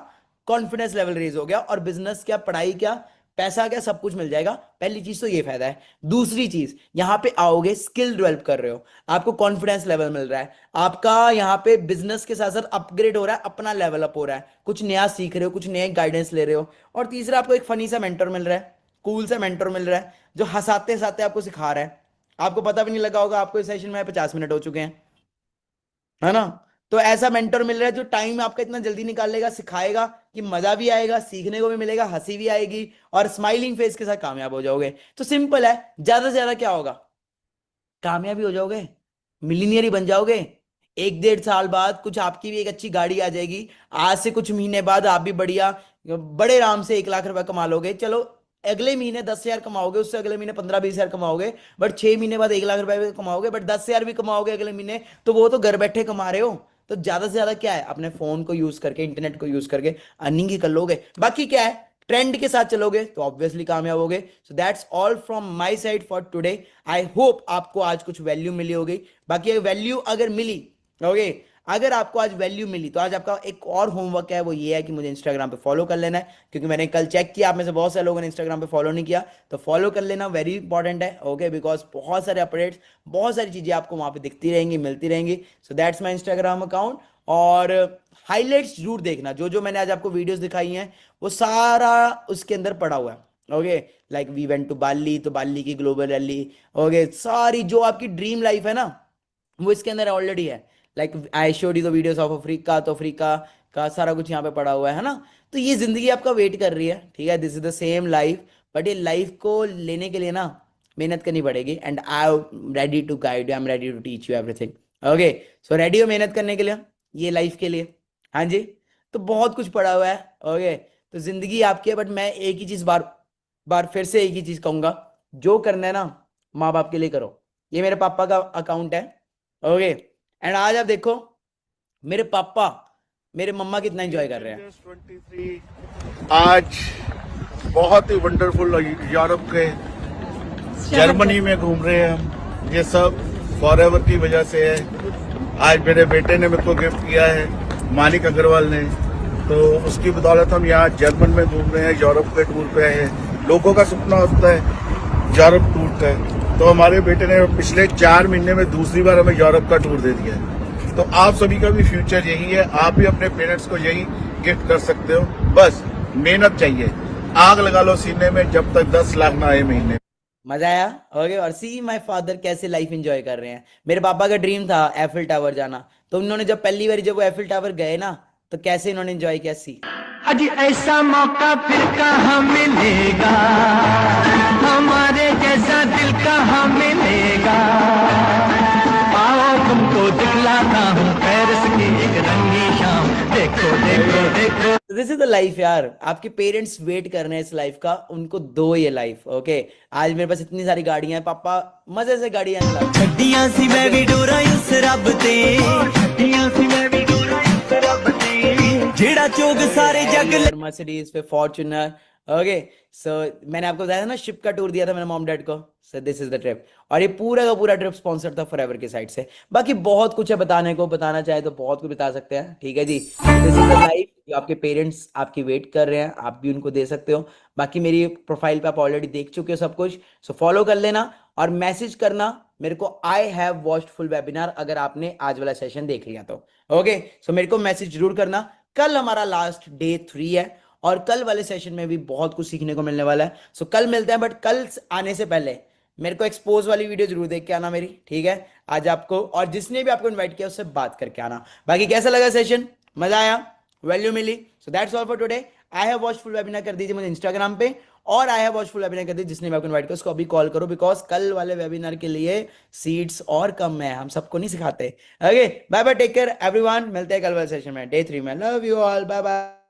कॉन्फिडेंस लेवल रेज हो गया, और बिजनेस क्या, पढ़ाई क्या, पैसा क्या, सब कुछ मिल जाएगा। पहली चीज तो ये फायदा है। दूसरी चीज, यहां पे आओगे, स्किल डेवलप कर रहे हो, आपको कॉन्फिडेंस लेवल मिल रहा है, आपका यहां पे बिजनेस के साथ साथ अपग्रेड हो रहा है, अपना लेवल अप हो रहा है, कुछ नया सीख रहे हो, कुछ नए गाइडेंस ले रहे हो। और तीसरा, आपको एक फनी सा मेंटर मिल रहा है, कूल सा मेंटर मिल रहा है, जो हंसाते हंसाते आपको सिखा रहा है। आपको पता भी नहीं लगा होगा, आपको इस सेशन में 50 मिनट हो चुके हैं, है ना। तो ऐसा मेंटर मिल रहा है जो टाइम आपका इतना जल्दी निकाल लेगा, सिखाएगा कि मजा भी आएगा, सीखने को भी मिलेगा, हंसी भी आएगी, और स्माइलिंग फेस के साथ कामयाब हो जाओगे। तो सिंपल है, ज्यादा से ज्यादा क्या होगा, कामयाबी हो जाओगे, मिलीनियर ही बन जाओगे। 1-1.5 साल बाद कुछ आपकी भी एक अच्छी गाड़ी आ जाएगी। आज से कुछ महीने बाद आप भी बढ़िया बड़े आराम से 1 लाख रुपए कमा लोगे। चलो अगले महीने 10,000 कमाओगे, उससे अगले महीने 15-20 हजार कमाओगे, बट 6 महीने बाद 1 लाख रुपए भी कमाओगे, बट 10,000 भी कमाओगे अगले महीने, तो वो तो घर बैठे कमा रहे हो। तो ज्यादा से ज्यादा क्या है, अपने फोन को यूज करके, इंटरनेट को यूज करके अर्निंग ही कर लोगे। बाकी क्या है, ट्रेंड के साथ चलोगे तो ऑब्वियसली कामयाब होगे। सो that's all from my side for today. I hope आपको आज कुछ वैल्यू मिली होगी। बाकी वैल्यू अगर मिली, ओके, अगर आपको आज वैल्यू मिली, तो आज आपका एक और होमवर्क है, वो ये है कि मुझे इंस्टाग्राम पे फॉलो कर लेना है, क्योंकि मैंने कल चेक किया, आप में से बहुत सारे लोगों ने इंस्टाग्राम पे फॉलो नहीं किया, तो फॉलो कर लेना, वेरी इंपॉर्टेंट है, ओके, बिकॉज बहुत सारे अपडेट्स, बहुत सारी चीजें आपको वहां पे दिखती रहेंगी, मिलती रहेंगी। So that's my Instagram account. और हाईलाइट्स जरूर देखना, जो जो मैंने आज आपको वीडियोस दिखाई हैं वो सारा उसके अंदर पड़ा हुआ है, okay. Like we went to Bali, तो बाली की ग्लोबल रैली, ओके, सारी जो आपकी ड्रीम लाइफ है ना, वो इसके अंदर ऑलरेडी है। Like I showed you the videos of Africa, तो अफ्रीका का सारा कुछ यहाँ पे पड़ा हुआ है ना। तो ये जिंदगी आपका वेट कर रही है, ठीक है, this is the same life, but ये लाइफ को लेने के लिए ना मेहनत करनी पड़ेगी। And I am ready to guide you, I am ready to teach you everything, okay. So ready हो मेहनत करने के लिए, ये लाइफ के लिए? हाँ जी। तो बहुत कुछ पड़ा हुआ है, ओके। तो जिंदगी आपकी है, बट मैं एक ही चीज बार बार फिर से एक ही चीज कहूंगा, जो करना है ना माँ बाप के लिए करो। ये मेरे पापा का अकाउंट है, ओके। एंड आज आप देखो मेरे पापा मेरे मम्मा कितना एंजॉय कर रहे हैं। आज बहुत ही वंडरफुल यूरोप के जर्मनी में घूम रहे हैं हम। ये सब फॉरएवर की वजह से है। आज मेरे बेटे ने मेरे को गिफ्ट किया है, मानिक अग्रवाल ने, तो उसकी बदौलत हम यहाँ जर्मन में घूम रहे हैं, यूरोप के टूर पे आए हैं। लोगों का सपना होता है यूरोप टूर का, तो हमारे बेटे ने पिछले 4 महीने में दूसरी बार हमें यूरोप का टूर दे दिया है। तो आप सभी का भी फ्यूचर यही है, आप भी अपने पेरेंट्स को यही गिफ्ट कर सकते हो। बस मेहनत चाहिए, आग लगा लो सीने में जब तक 10 लाख ना आए महीने। मजा आया, ओके। और सी माय फादर कैसे लाइफ एंजॉय कर रहे हैं। मेरे पापा का ड्रीम था एफिल टावर जाना, तो उन्होंने जब पहली बार जब वो एफिल टावर गए ना, तो कैसे इन्होंने एंजॉय किया। सी अजी ऐसा मौका फिर कहाँ मिलेगा, हमारे जैसा दिल कहाँ मिलेगा। आओ तुमको दिखलाता हूँ पेरिस की एक रंगी शाम, देखो देखो देखो। दिस इज द लाइफ यार। आपके पेरेंट्स वेट कर रहे हैं इस लाइफ का, उनको दो ये लाइफ, ओके। आज मेरे पास इतनी सारी गाड़ियां हैं, पापा मजे से गाड़ियां चला। छड्डियां सी मैं भी डोरा उस रब ते, छड्डियां सी मैं भी डोरा उस रब ते, जेड़ा चोग सारे जग। मर्सिडीज पे फॉर्च्यूनर, ओके। सो मैंने आपको बताया था ना, शिप का टूर दिया था मैंने मॉम डैड को। सो दिस इज द ट्रिप, और ये पूरा का पूरा ट्रिप स्पॉन्सर था फॉरएवर की साइड से। बाकी बहुत कुछ है बताने को, बताना चाहे तो बहुत कुछ बता सकते हैं, ठीक है जी। दिस इज द लाइफ, जो आपके पेरेंट्स आपकी वेट कर रहे हैं, आप भी उनको दे सकते हो। बाकी मेरी प्रोफाइल पे आप ऑलरेडी देख चुके हो सब कुछ, सो फॉलो कर लेना और मैसेज करना मेरे को, I have watched full webinar, अगर आपने आज वाला सेशन देख लिया तो, ओके। सो मेरे को मैसेज जरूर करना। कल हमारा लास्ट डे 3 है, और कल वाले सेशन में भी बहुत कुछ सीखने को मिलने वाला है। सो कल मिलते हैं, बट कल आने से पहले मेरे को एक्सपोज वाली वीडियो जरूर देख के आना मेरी, ठीक है। आज आपको और जिसने भी आपको इन्वाइट किया उससे बात करके आना। बाकी कैसा लगा सेशन, मजा आया, वैल्यू मिली? So that's all for today. I have watch full webinar कर दीजिए मुझे इंस्टाग्राम पे, और I have watch full webinar कर दीजिए जिसने भी आपको इन्वाइट किया उसको अभी कॉल करो, बिकॉज कल वाले वेबिनार के लिए सीट्स और कम है, हम सबको नहीं सिखाते। Okay, bye bye, take care everyone, मिलते हैं कल वाले सेशन में, डे 3 में। Love you all, bye bye.